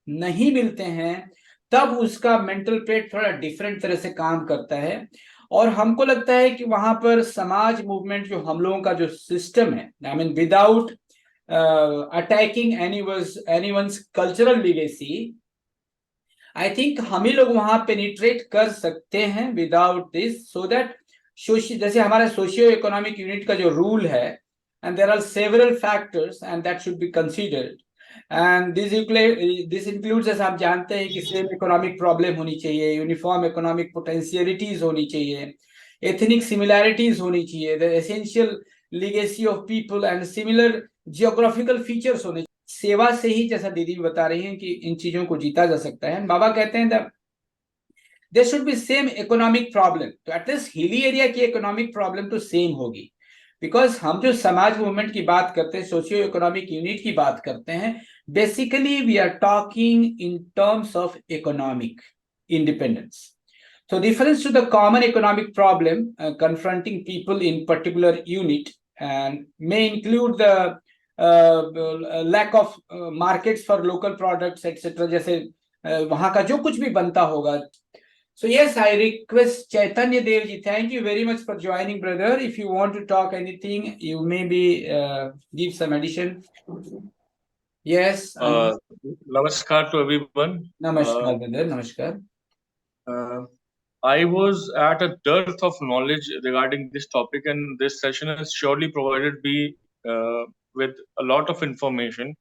नहीं मिलते हैं, तब उसका मेंटल प्लेट थोड़ा डिफरेंट तरह से काम करता है। और हमको लगता है कि वहां पर समाज मूवमेंट जो हम लोगों का जो सिस्टम है, I mean without attacking anyone's cultural legacy, I think हम ही लोग वहां पेनिट्रेट कर सकते हैं विदाउट दिस, सो दैट जैसे हमारा सोशियो इकोनॉमिक यूनिट का जो रूल है, and there are several factors and that should be considered, and this includes, जैसे आप जानते हैं कि सेम इकोनॉमिक प्रॉब्लम होनी चाहिए, यूनिफॉर्म इकोनॉमिक पोटेंशियलिटीज होनी चाहिए, एथनिक सिमिलैरिटीज होनी चाहिए, the essential legacy of people and similar geographical features होने। सेवा से ही, जैसा दीदी भी बता रही हैं, कि इन चीजों को जीता जा सकता है। बाबा कहते हैं there should be same economic problem, तो एटलीस्ट हिली एरिया की इकोनॉमिक प्रॉब्लम तो सेम होगी, बिकॉज हम जो समाज मूवमेंट की बात करते हैं, सोशियो इकोनॉमिक यूनिट की बात करते हैं, basically we are talking in terms of economic independence. So difference to the common economic problem confronting people in particular unit and may include the lack of markets for local products etc. जैसे वहाँ का जो कुछ भी बनता होगा। So yes, I request Chaitanya Dev ji, thank you very much for joining, brother. If you want to talk anything, you maybe give some addition. Yes. Namaskar to everyone. Namaskar, brother. Namaskar. I was at a dearth of knowledge regarding this topic, and this session has surely provided me with a lot of information.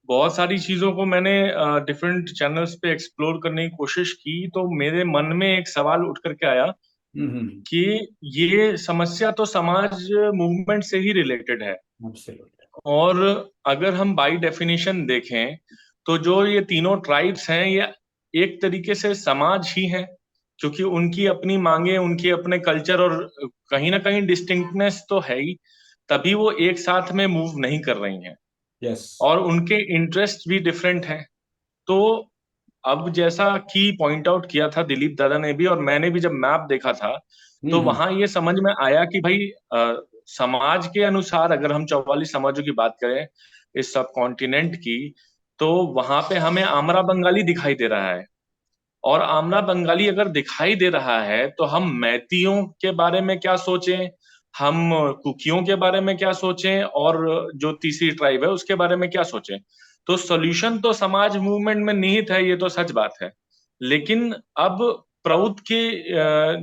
बहुत सारी चीजों को मैंने different channels पे explore करने की कोशिश की, तो मेरे मन में एक सवाल उठ करके आया कि ये समस्या तो समाज मूवमेंट से ही रिलेटेड है, और अगर हम बाय डेफिनेशन देखें तो जो ये तीनों ट्राइब्स हैं, ये एक तरीके से समाज ही है, क्योंकि उनकी अपनी मांगे, उनके अपने कल्चर और कहीं ना कहीं डिस्टिंक्टनेस तो है ही, तभी वो एक साथ में मूव नहीं कर रही हैं। Yes. और उनके इंटरेस्ट भी डिफरेंट हैं। तो अब जैसा कि पॉइंट आउट किया था दिलीप दादा ने भी, और मैंने भी जब मैप देखा था, तो वहां ये समझ में आया कि भाई समाज के अनुसार अगर हम 44 समाजों की बात करें इस सब कॉन्टिनेंट की, तो वहां पे हमें आमरा बंगाली दिखाई दे रहा है, और आमरा बंगाली अगर दिखाई दे रहा है तो हम मैतियों के बारे में क्या सोचें, हम कुकियों के बारे में क्या सोचें, और जो तीसरी ट्राइब है उसके बारे में क्या सोचें। तो सॉल्यूशन तो समाज मूवमेंट में निहित है, ये तो सच बात है, लेकिन अब प्रउत के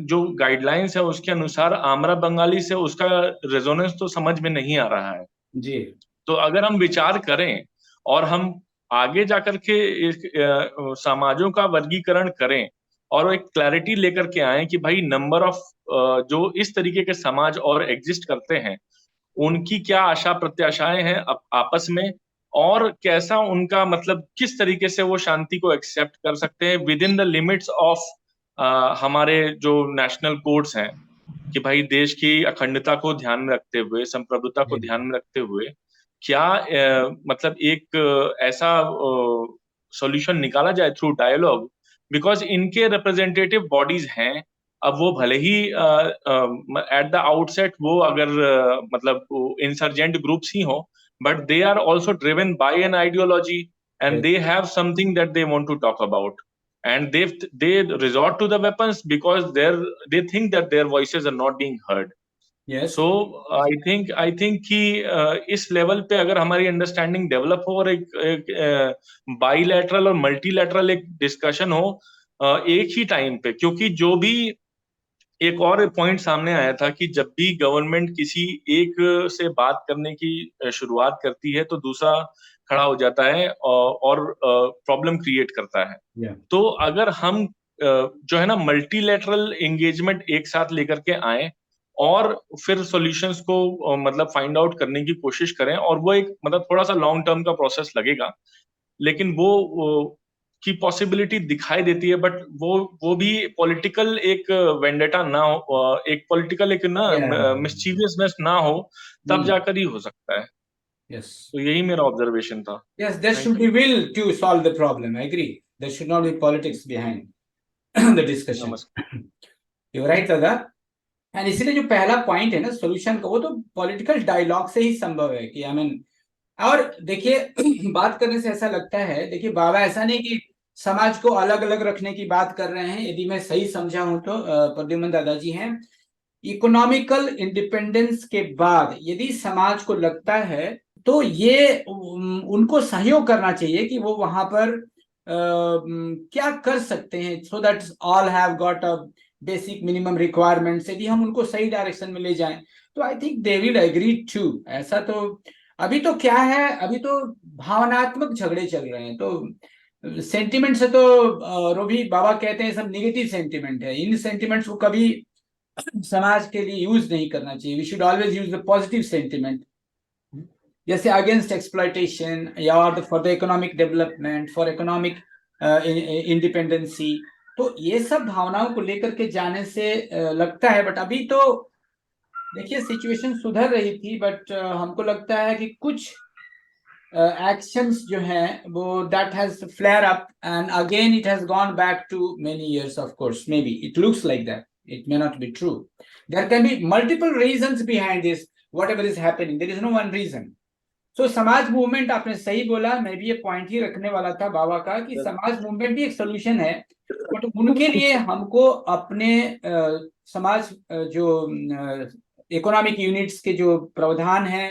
जो गाइडलाइंस है उसके अनुसार आमरा बंगाली से उसका रेजोनेंस तो समझ में नहीं आ रहा है जी। तो अगर हम विचार करें और हम आगे जाकर के समाजों का वर्गीकरण करें और एक क्लैरिटी लेकर के आए कि भाई नंबर ऑफ जो इस तरीके के समाज और एग्जिस्ट करते हैं, उनकी क्या आशा प्रत्याशाएं हैं आपस में, और कैसा उनका मतलब किस तरीके से वो शांति को एक्सेप्ट कर सकते हैं with in the limits of हमारे जो नेशनल कोड्स हैं, कि भाई देश की अखंडता को ध्यान में रखते हुए, संप्रभुता को ध्यान में रखते हुए क्या मतलब एक ऐसा सॉल्यूशन निकाला जाए थ्रू डायलॉग, बिकॉज इनके रिप्रेजेंटेटिव बॉडीज हैं। अब वो भले ही एट द आउटसेट वो अगर मतलब इंसर्जेंट ग्रुप्स ही हो, but they are also driven by an ideology, and they have something that they want to talk about, and they resort to the weapons because they think that their voices are not being heard. Yes. So I think कि इस level पे अगर हमारी understanding develop हो और एक bilateral और multilateral एक डिस्कशन हो एक ही टाइम पे, क्योंकि जो भी एक और पॉइंट सामने आया था कि जब भी गवर्नमेंट किसी एक से बात करने की शुरुआत करती है तो दूसरा खड़ा हो जाता है और प्रॉब्लम क्रिएट करता है। तो अगर हम जो है ना मल्टीलैटरल एंगेजमेंट एक साथ लेकर के आए और फिर सॉल्यूशंस को मतलब फाइंड आउट करने की कोशिश करें, और वो एक मतलब थोड़ा सा लॉन्ग टर्म का प्रोसेस लगेगा, लेकिन वो की पॉसिबिलिटी दिखाई देती है, बट वो भी पॉलिटिकल एक वेंडेटा ना हो, एक पॉलिटिकल एक ना मिस्चीवियसनेस ना हो, तब जाकर ही हो सकता है। Yes. तो यही मेरा ऑब्जर्वेशन था। Yes, there should be will to solve the problem. I agree. There should not be politics behind the discussion. You're right, दादा। एंड इसीलिए जो पहला पॉइंट है ना सोल्यूशन का, वो तो पॉलिटिकल डायलॉग से ही संभव है कि आई मीन, और देखिए बात करने से ऐसा लगता है, देखिए बाबा ऐसा नहीं कि समाज को अलग अलग रखने की बात कर रहे हैं। यदि मैं सही समझा हूं तो प्रद्युमन दादाजी हैं, इकोनॉमिकल इंडिपेंडेंस के बाद यदि समाज को लगता है तो ये उनको सहयोग करना चाहिए कि वो वहां पर क्या कर सकते हैं, so that all have got a basic minimum requirements. यदि हम उनको सही डायरेक्शन में ले जाएं तो I think they will agree too. ऐसा तो अभी तो क्या है, अभी तो भावनात्मक झगड़े चल रहे हैं, तो सेंटिमेंट से तो रोभी बाबा कहते हैं सब नेगेटिव सेंटिमेंट है। इन सेंटिमेंट्स को कभी समाज के लिए यूज नहीं करना चाहिए। We should always use the positive sentiment, जैसे अगेंस्ट एक्सप्लॉयटेशन या for the economic development, for economic independency. तो ये सब भावनाओं को लेकर के जाने से लगता है, बट अभी तो देखिए सिचुएशन सुधर रही थी, बट हमको लगता है कि कुछ एक्शंस जो हैं वो that has flare up and again it has gone back to many years. Of course maybe it looks like that, it may not be true. There can be multiple reasons behind this, whatever is happening. There is no one reason. So समाज movement, आपने सही बोला, मैं भी ये point ही रखने वाला था बाबा का कि समाज मूवमेंट भी एक सोल्यूशन है, बट उनके लिए हमको अपने समाज जो इकोनॉमिक यूनिट्स के जो प्रावधान हैं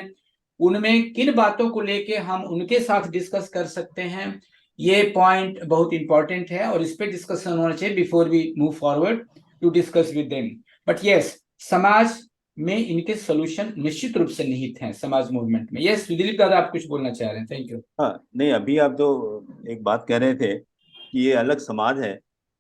उनमें किन बातों को लेके हम उनके साथ डिस्कस कर सकते हैं, ये पॉइंट बहुत इंपॉर्टेंट है और इस पे डिस्कशन होना चाहिए before we move forward to discuss with them. But yes, समाज में इनके सोल्यूशन निश्चित रूप से निहित हैं समाज मूवमेंट में। यस दिलीप दादा, आप कुछ बोलना चाह रहे हैं? Thank you. हाँ नहीं, अभी आप जो एक बात कह रहे थे कि ये अलग समाज है,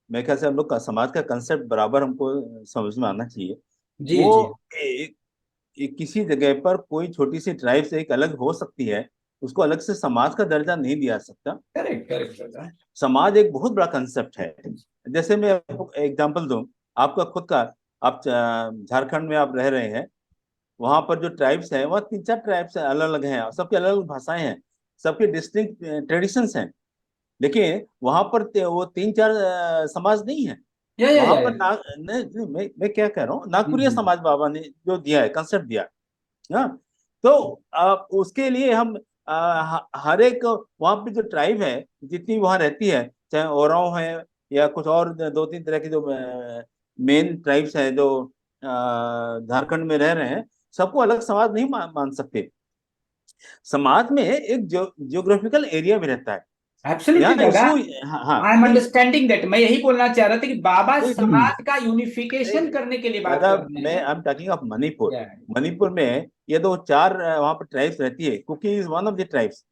मेरे ख्याल से हम लोग का समाज का कंसेप्ट बराबर हमको समझ में आना चाहिए। जी वो एक किसी जगह पर कोई छोटी सी ट्राइब से एक अलग हो सकती है, उसको अलग से समाज का दर्जा नहीं दिया सकता। Correct correct. समाज एक बहुत बड़ा कंसेप्ट है। जैसे मैं आपको एग्जांपल दूं, आपका खुद का, आप झारखंड में आप रह रहे हैं, वहां पर जो ट्राइब्स हैं वह 3-4 ट्राइब्स अलग अलग हैं, सबकी अलग अलग भाषाएं हैं, सबके डिस्टिंक्ट ट्रेडिशंस हैं, लेकिन वहां पर वो 3-4 समाज नहीं है। वहां पर मैं क्या कह रहा हूँ, नागपुरिया समाज बाबा ने जो दिया है, कंसेप्ट दिया, हाँ, तो उसके लिए हम हर एक वहां पे जो ट्राइब है जितनी वहां रहती है, चाहे ओराव है या कुछ और 2-3 तरह के जो मेन ट्राइब्स हैं जो झारखंड में रह रहे हैं, सबको अलग समाज नहीं मान सकते। समाज में एक जियोग्राफिकल एरिया भी रहता है। Absolutely, I am understanding that. मैं यही बोलना चाह रहा था कि बाबा समाज का यूनिफिकेशन करने के लिए बात कर रहे हैं। मैं I am talking of Manipur. Manipur में ये 2-4 वहां पर ट्राइब्स रहती है। Kuki is one of the tribes.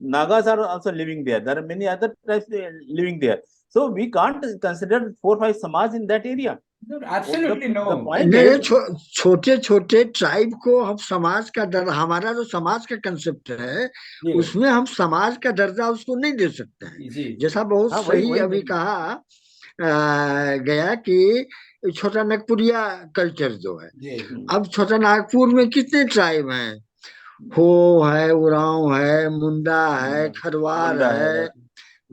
Nagas are also living there. There are many other tribes living there. So we can't consider 4-5 samaj in that area. Absolutely no. The point नहीं, is, छोटे छोटे tribe को हम समाज का दर्जा, हमारा जो समाज का कंसेप्ट है जी उसमें हम समाज का दर्जा उसको नहीं दे सकते हैं। जी जी जैसा बहुत हाँ वही सही वही अभी कहा गया कि छोटा नागपुरिया कल्चर जो है, जी अब छोटा नागपुर में कितने ट्राइब हैं? हो है, उरांव है, मुंडा है, खरवार मुंडा है, है,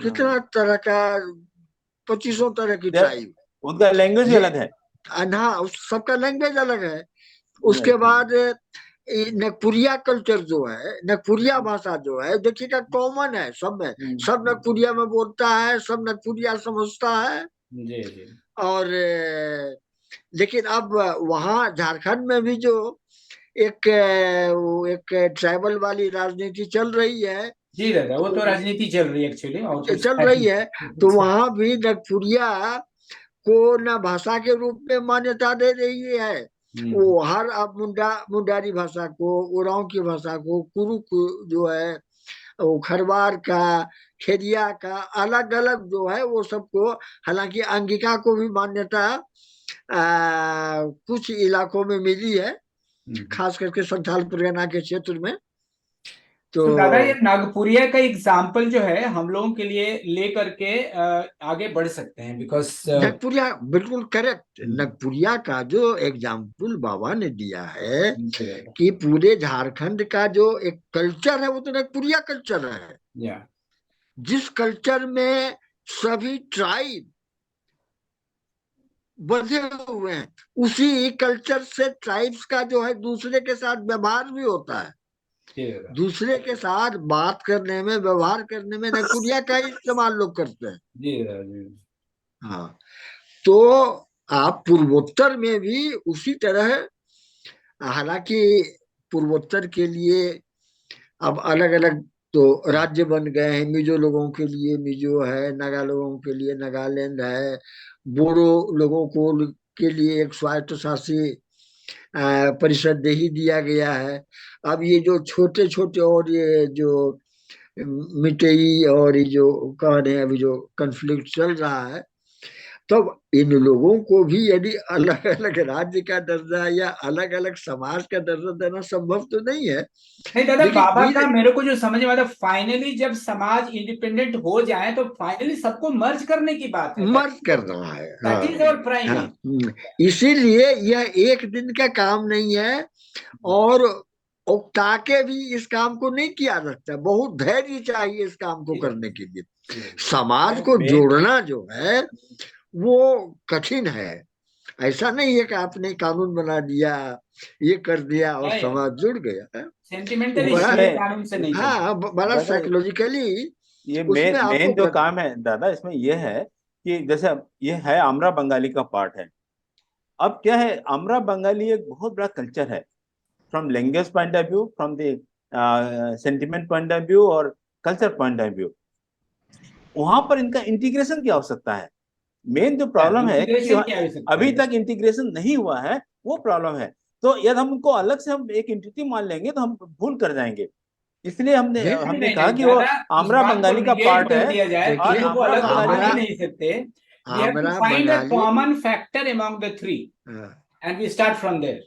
कितना तरह का 2500 तरह की ट्राइब। उनका लैंग्वेज भी ये अलग है। हाँ, सबका लैंग्वेज अलग है। उसके बाद नागपुरिया कल्चर जो है, नागपुरिया भाषा जो है, देखिएगा कॉमन है सब में, सब नागपुरिया में बोलता है, सब नागपुरिया समझता है। जी जी और लेकिन अब वहाँ झारखंड में भी जो एक ट्राइबल वाली राजनीति चल रही है, जी दादा, वो तो राजनीति चल रही है एक्चुअली, और कुछ चल रही है, तो वहां भी नागपुरिया को न भाषा के रूप में मान्यता दे रही है। वो हर अब मुंडारी भाषा को, उरांव की भाषा को, कुरु जो है, वो खरवार का, खेरिया का, अलग अलग जो है वो सबको, हालांकि अंगिका को भी मान्यता कुछ इलाकों में मिली है, खास करके संथाल परगना के क्षेत्र में। तो दादा, ये नागपुरिया का एग्जाम्पल जो है हम लोगों के लिए ले करके आगे बढ़ सकते हैं, बिकॉज नागपुरिया बिल्कुल करेक्ट। नागपुरिया का जो एग्जाम्पल बाबा ने दिया है कि पूरे झारखंड का जो एक कल्चर है वो तो नागपुरिया कल्चर है, या जिस कल्चर में सभी ट्राइब बंधे हुए हैं, उसी कल्चर से ट्राइब्स का जो है दूसरे के साथ व्यवहार भी होता है। दूसरे के साथ बात करने में, व्यवहार करने में नागपुरिया का ही इस्तेमाल लोग करते हैं। जी हाँ, तो आप पूर्वोत्तर में भी उसी तरह, हालांकि पूर्वोत्तर के लिए अब अलग अलग तो राज्य बन गए हैं। मिजो लोगों के लिए मिजो है, नागा लोगों के लिए नागालैंड है, बोडो लोगों को के लिए एक स्वायत्तशासी परिषद दे ही दिया गया है। अब ये जो छोटे छोटे और ये जो मिटेई और ये जो कह रहे हैं अभी जो कन्फ्लिक्ट चल रहा है, तब इन लोगों को भी यदि अलग अलग राज्य का दर्जा या अलग अलग समाज का दर्जा देना संभव तो नहीं है। नहीं दादा, बाबा का मेरे को जो समझ में आता, फाइनली जब समाज इंडिपेंडेंट हो जाए तो फाइनली सबको मर्ज करने की बात है, मर्ज करना है। That is our prime. इसीलिए यह एक दिन का काम नहीं है, और उकता के भी इस काम को नहीं किया सकता। बहुत धैर्य चाहिए इस काम को करने के लिए। समाज को जोड़ना जो है वो कठिन है। ऐसा नहीं है कि आपने कानून बना दिया, ये कर दिया और समाज जुड़ गया। सेंटिमेंटली कानून से नहीं चलता। हाँ, बड़ा साइकोलॉजिकली ये उसमें मेन जो आपको काम है दादा इसमें ये है कि जैसे ये है आमरा बंगाली का पार्ट है। अब क्या है, आमरा बंगाली एक बहुत बड़ा कल्चर है, from language point of view, from the sentiment point of view और कल्चर पॉइंट ऑफ व्यू। वहां पर इनका इंटीग्रेशन की आवश्यकता है। मेन जो प्रॉब्लम है कि अभी तक इंटीग्रेशन नहीं हुआ है, वो प्रॉब्लम है। तो यदि हम उनको अलग से हम एक एंटिटी मान लेंगे तो हम भूल कर जाएंगे। इसलिए हमने कहा कि वो आमरा बंगाली का पार्ट है और आमरा बंगाली नहीं सकते। We have to find a common factor among the three, and we start from there.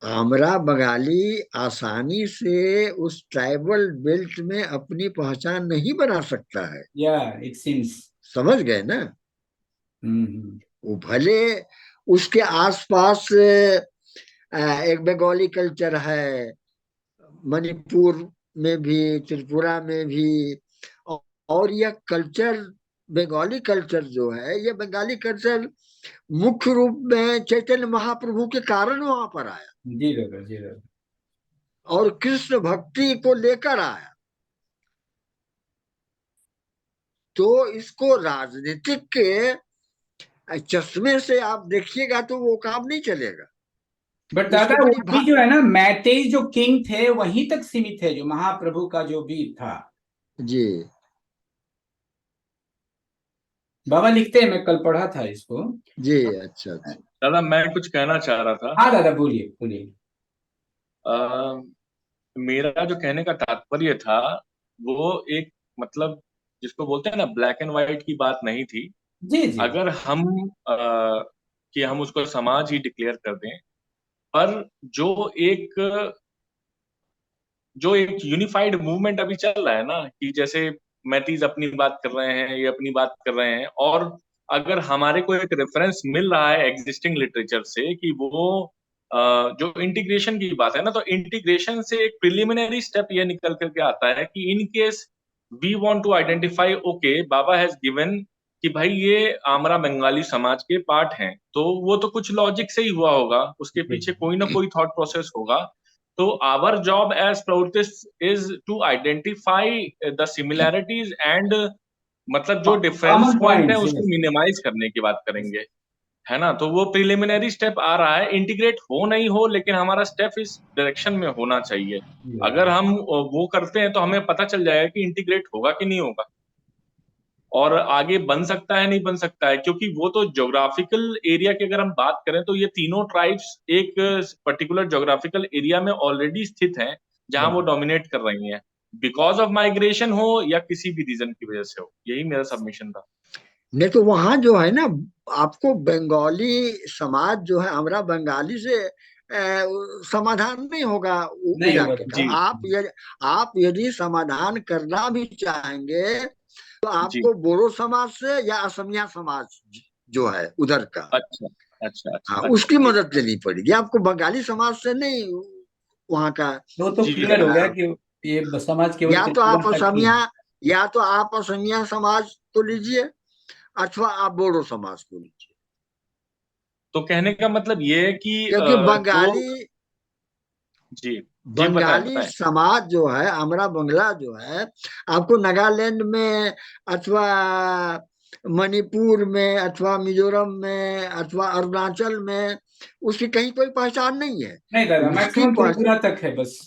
आमरा बंगाली आसानी से उस ट्राइबल बेल्ट में अपनी पहचान नहीं बना सकता है। It seems. समझ गए ना? वो भले उसके आसपास एक बंगाली कल्चर है, मणिपुर में भी, त्रिपुरा में भी, और यह कल्चर, बंगाली कल्चर जो है, यह बंगाली कल्चर मुख्य रूप में चैतन्य महाप्रभु के कारण वहां पर आया। जी और कृष्ण भक्ति को लेकर आया। तो इसको राजनीतिक के चश्मे से आप देखिएगा तो वो काम नहीं चलेगा। बट दादा, वो जो है ना, मैतेई जो किंग थे वहीं तक सीमित है, जो महाप्रभु का जो वीर था। जी बाबा लिखते हैं, मैं कल पढ़ा था इसको। जी, अच्छा। दादा मैं कुछ कहना चाह रहा था। हाँ दादा, बोलिए बोलिए। मेरा जो कहने का तात्पर्य था वो एक, मतलब जिसको बोलते हैं ना, ब्लैक एंड व्हाइट की बात नहीं थी। जी जी। अगर हम कि हम उसको समाज ही डिक्लेयर कर दें, पर जो एक यूनिफाइड मूवमेंट अभी चल रहा है ना, कि जैसे मैटीज अपनी बात कर रहे हैं, ये अपनी बात कर रहे हैं, और अगर हमारे को एक रेफरेंस मिल रहा है एग्जिस्टिंग लिटरेचर से कि वो जो इंटीग्रेशन की बात है ना, तो इंटीग्रेशन से एक प्रिलिमिनरी स्टेप ये निकल करके आता है कि in case we want to identify, okay Baba has given कि भाई ये आमरा बंगाली समाज के पार्ट हैं, तो वो तो कुछ लॉजिक से ही हुआ होगा, उसके पीछे कोई ना कोई थॉट प्रोसेस होगा। तो our job as Proutist is to identify the similarities and मतलब जो डिफरेंस कॉमन पॉइंट है पॉइंट्स, उसको मिनिमाइज करने की बात करेंगे, है ना। तो वो प्रिलिमिनरी स्टेप आ रहा है, इंटीग्रेट हो नहीं हो, लेकिन हमारा स्टेप इस डायरेक्शन में होना चाहिए। अगर हम वो करते हैं तो हमें पता चल जाएगा कि इंटीग्रेट होगा कि नहीं होगा, और आगे बन सकता है नहीं बन सकता है, क्योंकि वो तो ज्योग्राफिकल एरिया की अगर हम बात करें तो ये तीनों ट्राइब्स एक पर्टिकुलर ज्योग्राफिकल एरिया में ऑलरेडी स्थित हैं, जहां वो डोमिनेट कर रही हैं, बिकॉज ऑफ माइग्रेशन हो या किसी भी रीजन की वजह से हो। यही मेरा सबमिशन था। नहीं तो वहां जो है ना, आपको बंगाली समाज जो है, हमरा बंगाली से समाधान नहीं होगा नहीं होगा। इलाके का। जी आप यदि समाधान करना भी चाहेंगे तो जी। आपको बोडो समाज से या असमिया समाज जो है उधर का, अच्छा अच्छा अच्छा हाँ, अच्छा, उसकी ठीक मदद लेनी पड़ेगी आपको, बंगाली समाज से नहीं वहाँ का। वो तो जी क्लियर हो गया अ, कि ये समाज केवल या तो त्रिपुरा आप तक ही असमिया, है। या तो आप असमिया समाज को लीजिए, अथवा आप बोडो समाज को लीजिए। तो कहने का मतलब ये है कि क्योंकि जो जी जी, बताएं बंगाली बताएं। समाज जो है, हमरा बंगला जो है, आपको नागालैंड में अथवा मणिपुर में अथवा मिजोरम में अथवा अरुणाचल में उसकी कहीं कोई पहचान नहीं है। नहीं दादा, उसकी मैक्सिमम त्रिपुरा तक है बस।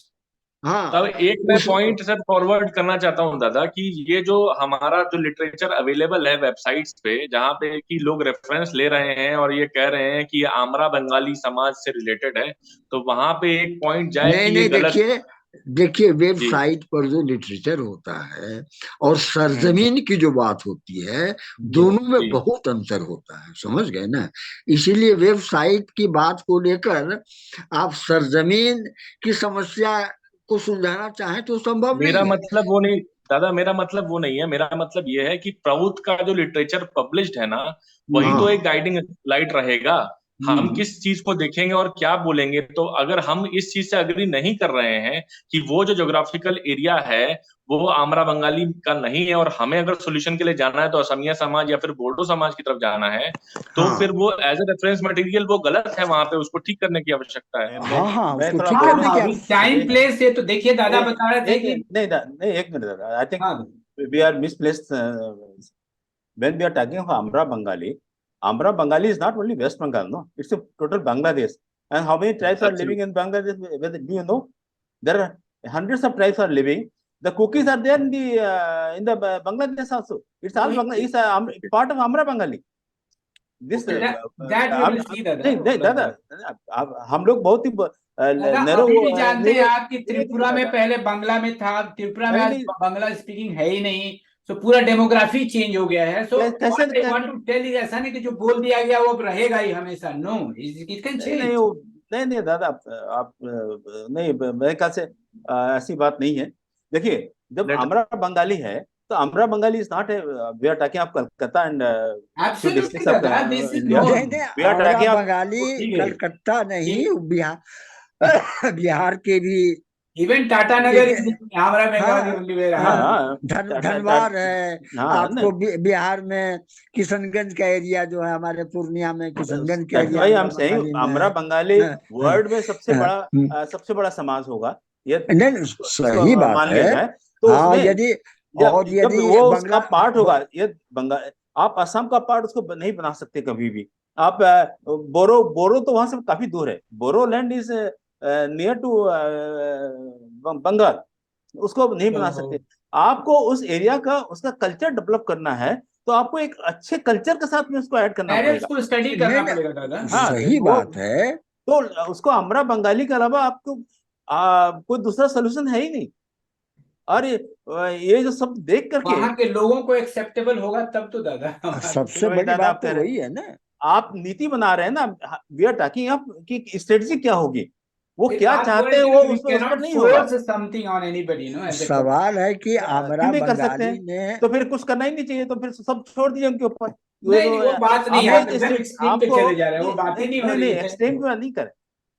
तब हाँ, एक मैं उस पॉइंट सर फॉरवर्ड करना चाहता हूँ दादा, कि ये जो हमारा जो लिटरेचर अवेलेबल है वेबसाइट्स पे, जहाँ पे कि लोग रेफरेंस ले रहे हैं और ये कह रहे हैं कि ये आमरा बंगाली समाज से रिलेटेड है, तो वहां पे एक पॉइंट जाए नहीं कि ये नहीं, गलत। देखिए जी। वेबसाइट पर जो लिटरेचर होता है और हम्म। सरजमीन की जो बात होती है, जी दोनों में जी बहुत अंतर होता है, समझ गए ना। इसीलिए वेबसाइट की बात को लेकर आप सरजमीन की समस्या को सुलझाना चाहें तो संभव मेरा नहीं है। मतलब वो नहीं दादा, मेरा मतलब वो नहीं है, मेरा मतलब ये है कि प्रउत का जो लिटरेचर पब्लिश्ड है ना, वही तो एक हाँ, गाइडिंग लाइट रहेगा। हम हम्म। किस चीज को देखेंगे और क्या बोलेंगे, तो अगर हम इस चीज से अग्री नहीं कर रहे हैं कि वो जो ज्योग्राफिकल एरिया है वो आमरा बंगाली का नहीं है, और हमें अगर सोल्यूशन के लिए जाना है तो असमिया समाज या फिर बोडो समाज की तरफ जाना है, तो फिर हाँ, वो एज ए रेफरेंस मटेरियल वो गलत है, वहां पे उसको ठीक करने की आवश्यकता है। हाँ, हाँ, मैं उसको थोड़ा ठीक हाँ करने बोलूं। की हाँ, टाइम एक प्लेस से तो देखिए, दादा एक बता रहे थे एक कि नहीं नहीं, एक मिनट, आई थिंक हाँ we are misplaced when we are talking of Amra Bengali is not only West Bengal, no, it's a total Bangladesh. And how many tribes are living in Bangladesh? Do you know? There are hundreds of tribes are living. The cookies are there in the Bangladesh also. It's all Bangladesh. It's part of Amra Bengali. This that we will see दादा, नहीं नहीं मतलब दादा, हम लोग बहुत ही दादा narrow अभी भी जानते हैं नीरे आप कि एक मिनट त्रिपुरा में दादा, पहले बांग्ला में था, त्रिपुरा में नहीं आज नहीं, बांग्ला स्पीकिंग है ही नहीं। सो पूरा डेमोग्राफी चेंज हो गया है। सो कैसे what I want to tell is, ऐसा नहीं कि जो बोल दिया गया वो अब रहेगा ही हमेशा। नो, इट कैन नहीं नहीं चेंज। वो नहीं नहीं दादा, आप नहीं, मेरे ख्याल से ऐसी बात नहीं है। देखिए, जब लेट आमरा बंगाली है तो आमरा Bengali is not, we are talking of Calcutta and to absolutely districts of दादा, दिस इज इंडिया, नहीं नोन। नहीं, वी आर हमरा टॉकिंग ऑफ, बंगाली ठीक है कलकत्ता नहीं, कि बिहार बिहार के भी इवन टाटा नगर एक, इज हमारा बंगाली हाँ, ओनली वेयर। हाँ हाँ हाँ धनबाद है। हाँ आपको नहीं, बिहार में किशनगंज का एरिया जो है, हमारे पूर्णिया में किशनगंज का दैट्स एरिया व्हाई आई हमरा एम सेइंग बंगाली में आमरा है। बंगाली हाँ, हाँ, वर्ल्ड में हाँ, सबसे बड़ा समाज होगा, ये नहीं नहीं, सही इसको बात मान लिया है। जाए। तो हाँ, उसमें यदि जब और जब यदि वो उसका बंगला पार्ट होगा, ये बंगाल, आप असम का पार्ट उसको नहीं बना सकते कभी भी। आप बोरो बोरो तो वहां से काफी दूर है, Boro land is near to Bengal, उसको नहीं बना सकते। आपको उस एरिया का उसका कल्चर डेवलप करना है, तो आपको एक अच्छे कल्चर के साथ में उसको ऐड करना पेरेंट्स पड़ेगा। को स्टडी नहीं करना पड़ेगा दादा। नहीं, हाँ सही वो, बात है। तो उसको अमरा बंगाली के अलावा आपको कोई दूसरा सोल्यूशन है ही नहीं। और ये जो सब देख करके वहां के लोगों को एक्सेप्टेबल होगा तब तो दादा हमारा सबसे वही बड़ी दादा आप बात कह तो रहे वही हैं। है ना। आप नीति बना रहे हैं ना, वी आर टॉकिंग अप कि स्ट्रेटजी क्या होगी, वो क्या Our चाहते point हैं is वो we उस पर cannot नहीं होगा। force something on anybody, no, as a country. सवाल है कि क्यों आमरा नहीं कर सकते बंगाली हैं? ने तो फिर कुछ करना ही नहीं चाहिए, तो फिर सब छोड़ दीजिए उनके ऊपर। नहीं नहीं, वो बात नहीं, आपको आप एक एकदम एक्सट्रीम पे आपको चले जा रहे हैं, वो नहीं बात ही नहीं नहीं हो नहीं रही नहीं, है। एक्सट्रीम क्यों नहीं करे।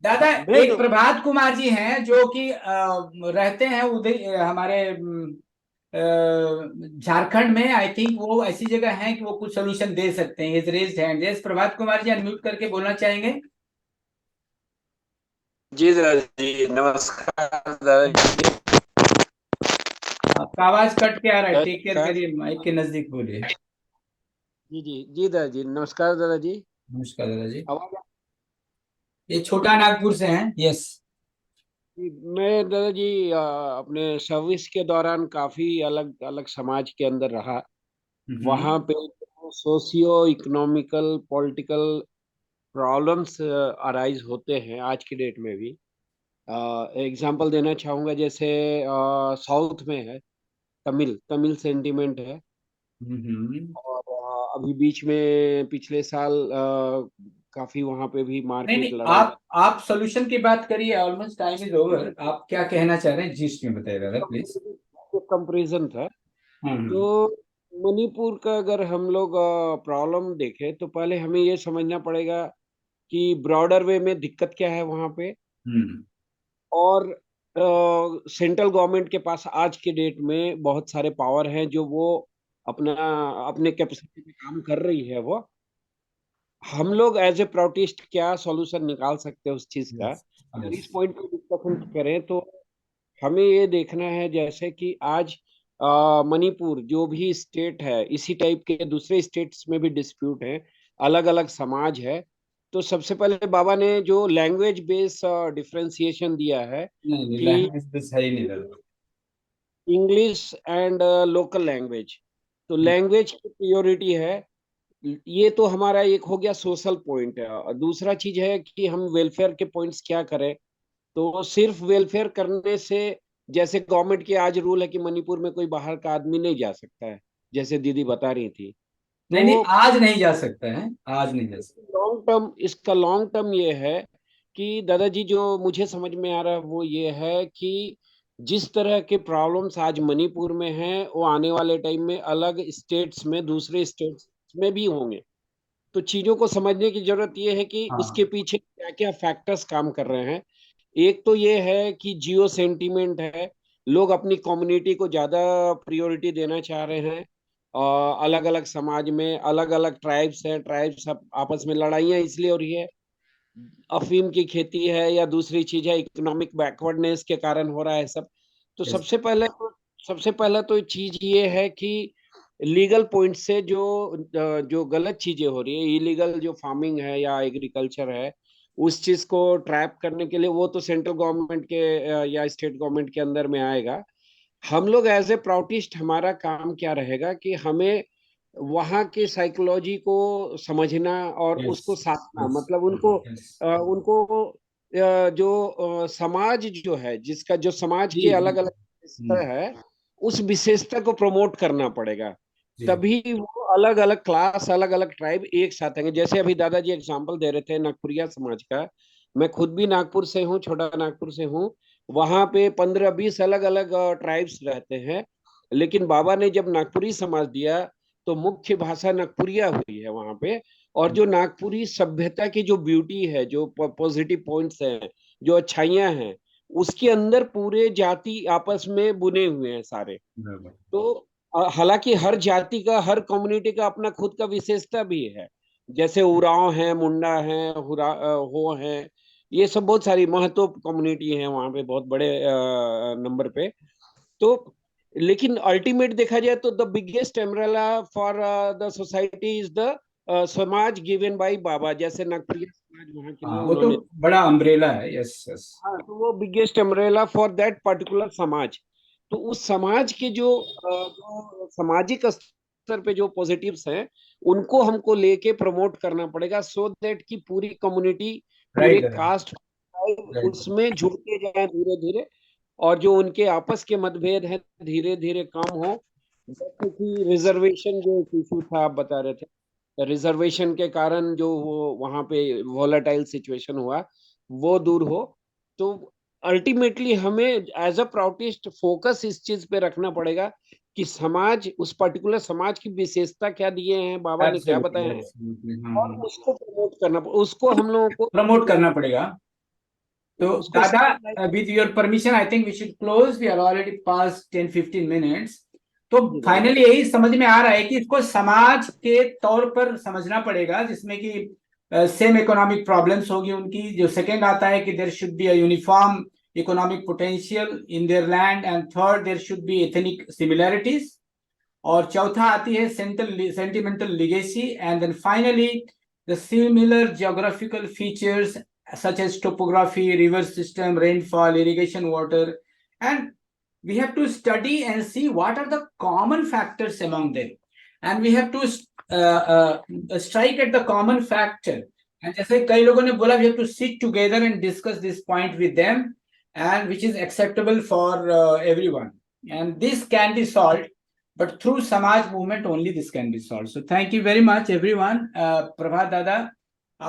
दादा, मैं एक जो प्रभात कुमार जी हैं जो कि रहते हैं उदय हमारे झारखंड में, आई थिंक वो ऐसी जगह है कि वो कुछ सोल्यूशन दे सकते हैं। Is raised hand. Yes Prabhat Kumar ji, unmute करके बोलना चाहेंगे। जी दादा जी, नमस्कार दादा जी। आपका आवाज कट के आ रहा है, टेक केयर नमस्कार करिए, माइक के नजदीक बोलिए। जी जी जी दादा जी, नमस्कार दादा जी। नमस्कार दादा जी, आवाज ये छोटा नागपुर से हैं। यस। मैं दादा जी अपने सर्विस के दौरान काफी अलग अलग समाज के अंदर रहा। वहां पे socio economical political problems arise होते हैं आज की डेट में भी। एग्जांपल देना चाहूंगा, जैसे साउथ में है तमिल तमिल सेंटिमेंट है। और अभी बीच में पिछले साल काफी वहां पे भी नहीं मारपीट नहीं, लड़ाई। आप सोल्यूशन की बात करिए, ऑलमोस्ट टाइम इज ओवर। आप क्या कहना चाह रहे हैं, जिस्ट में बताइए दादा प्लीज। कंपेरिजन था। तो मणिपुर का अगर हम लोग प्रॉब्लम देखें तो पहले हमें ये समझना पड़ेगा कि ब्रॉडर वे में दिक्कत क्या है वहां पे। और सेंट्रल गवर्नमेंट के पास आज के डेट में बहुत सारे पावर हैं जो वो अपना अपने कैपेसिटी पे काम कर रही है। वो हम लोग एज ए प्रोटेस्ट क्या सॉल्यूशन निकाल सकते हैं उस चीज का, अगर इस पॉइंट पे डिस्कशन करें तो हमें ये देखना है जैसे कि आज मणिपुर जो भी स्टेट है, इसी टाइप के दूसरे स्टेट्स में भी डिस्प्यूट है, अलग अलग समाज है। तो सबसे पहले बाबा ने जो लैंग्वेज बेस डिफरेंशिएशन दिया है नहीं नहीं, कि लैंग्वेज तो सही नहीं दादा। इंग्लिश एंड लोकल लैंग्वेज, तो लैंग्वेज की प्रियोरिटी है। ये तो हमारा एक हो गया सोशल पॉइंट है। और दूसरा चीज है कि हम वेलफेयर के पॉइंट्स क्या करें। तो सिर्फ वेलफेयर करने से, जैसे गवर्नमेंट की आज रूल है कि मणिपुर में कोई बाहर का आदमी नहीं जा सकता है, जैसे दीदी बता रही थी। नहीं नहीं, तो आज नहीं जा सकता है, आज नहीं जा सकता। लॉन्ग टर्म ये है कि दादाजी जो मुझे समझ में आ रहा है वो ये है कि जिस तरह के प्रॉब्लम्स आज मणिपुर में हैं वो आने वाले टाइम में अलग स्टेट्स में, दूसरे स्टेट्स में भी होंगे। तो चीजों को समझने की जरूरत ये है कि उसके हाँ पीछे क्या क्या फैक्टर्स काम कर रहे हैं। एक तो ये है कि जियो सेंटीमेंट है, लोग अपनी कम्युनिटी को ज्यादा प्रायोरिटी देना चाह रहे हैं। और अलग अलग समाज में अलग अलग ट्राइब्स हैं, ट्राइब्स सब आपस में लड़ाइयाँ इसलिए हो रही है, अफीम की खेती है या दूसरी चीज है, इकोनॉमिक बैकवर्डनेस के कारण हो रहा है सब। तो yes। सबसे पहले तो चीज ये है कि लीगल पॉइंट से जो गलत चीजें हो रही है, इलीगल जो फार्मिंग है या एग्रीकल्चर है, उस चीज को ट्रैप करने के लिए वो तो सेंट्रल गवर्नमेंट के या स्टेट गवर्नमेंट के अंदर में आएगा। हम लोग एज ए प्रोटेस्ट हमारा काम क्या रहेगा कि हमें वहाँ की साइकोलॉजी को समझना और yes उसको साधना, yes मतलब उनको yes। उनको जो समाज जो है, जिसका जो समाज जी के जी। अलग अलग विशेषता है, उस विशेषता को प्रमोट करना पड़ेगा। जी तभी वो अलग अलग क्लास, अलग अलग ट्राइब एक साथ आएंगे। जैसे अभी दादाजी एग्जांपल दे रहे थे नागपुरिया समाज का, मैं खुद भी नागपुर से हूँ, छोटा नागपुर से हूँ। वहां पे 15-20 अलग अलग ट्राइब्स रहते हैं, लेकिन बाबा ने जब नागपुरी समाज दिया तो मुख्य भाषा नागपुरिया हुई है वहां पे। और जो नागपुरी सभ्यता की जो ब्यूटी है, जो पॉजिटिव पॉइंट्स हैं, जो अच्छाइयां हैं, उसके अंदर पूरे जाति आपस में बुने हुए हैं सारे। बराबर। तो हालांकि हर जाति का, हर कम्युनिटी का अपना खुद का विशेषता भी है। जैसे उरांव है, मुंडा है, हो है, ये सब बहुत सारी महतो कम्युनिटी है वहां पे, बहुत बड़े नंबर पे। तो लेकिन अल्टीमेट देखा जाए तो the biggest umbrella for the society is the समाज गिवन बाय बाबा, जैसे नागपुरी समाज वहां के हाँ लिए वो तो उन्होंने। बड़ा अम्ब्रेला है। Yes yes. हाँ, तो वो biggest umbrella for that particular समाज। तो उस समाज के जो सामाजिक स्तर पे जो पॉजिटिव्स हैं, उनको हमको लेके प्रमोट करना पड़ेगा, सो दैट कि पूरी कम्युनिटी, पूरे राइट दादा, कास्ट राइट। उसमें जुड़ते जाए धीरे धीरे। और जो उनके आपस के मतभेद हैं धीरे धीरे कम हो। जैसे कि रिजर्वेशन जो इशू था आप बता रहे थे, रिजर्वेशन के कारण जो वो वहां पे वॉलेटाइल सिचुएशन हुआ वो दूर हो। तो अल्टीमेटली हमें एज अ प्रोटेस्ट फोकस इस चीज पे रखना पड़ेगा कि समाज, उस पर्टिकुलर समाज की विशेषता क्या दिए हैं, बाबा ने क्या बताया है, और उसको प्रमोट करना, उसको हम लोगों को प्रमोट करना पड़ेगा। तो उसको दादा, with your permission, I think we should close. We are already past 10-15 minutes. तो फाइनली यही समझ में आ रहा है कि इसको समाज के तौर पर समझना पड़ेगा, जिसमें कि सेम इकोनॉमिक प्रॉब्लम्स होगी उनकी। जो सेकंड आता है कि there should be a uniform economic potential in their land, and third there should be ethnic similarities, और चौथा आती है sentimental legacy, and then finally the similar geographical features such as topography, river system, rainfall, irrigation water, and we have to study and see what are the common factors among them, and we have to strike at the common factor. And जैसे कई लोगों ने बोला, we have to sit together and discuss this point with them, and which is acceptable for everyone, and this can be solved, but through Samaj movement only this can be solved. So thank you very much everyone. प्रभात दादा,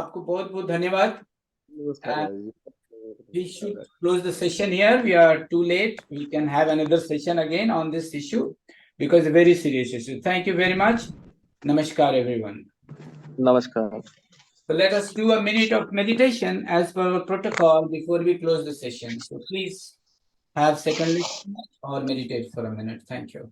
आपको बहुत बहुत धन्यवाद. We should close the session here. We are too late. We can have another session again on this issue because it's a very serious issue. Thank you very much. Namaskar, everyone. Namaskar. So let us do a minute of meditation as per our protocol before we close the session. So please have second listening or meditate for a minute. Thank you.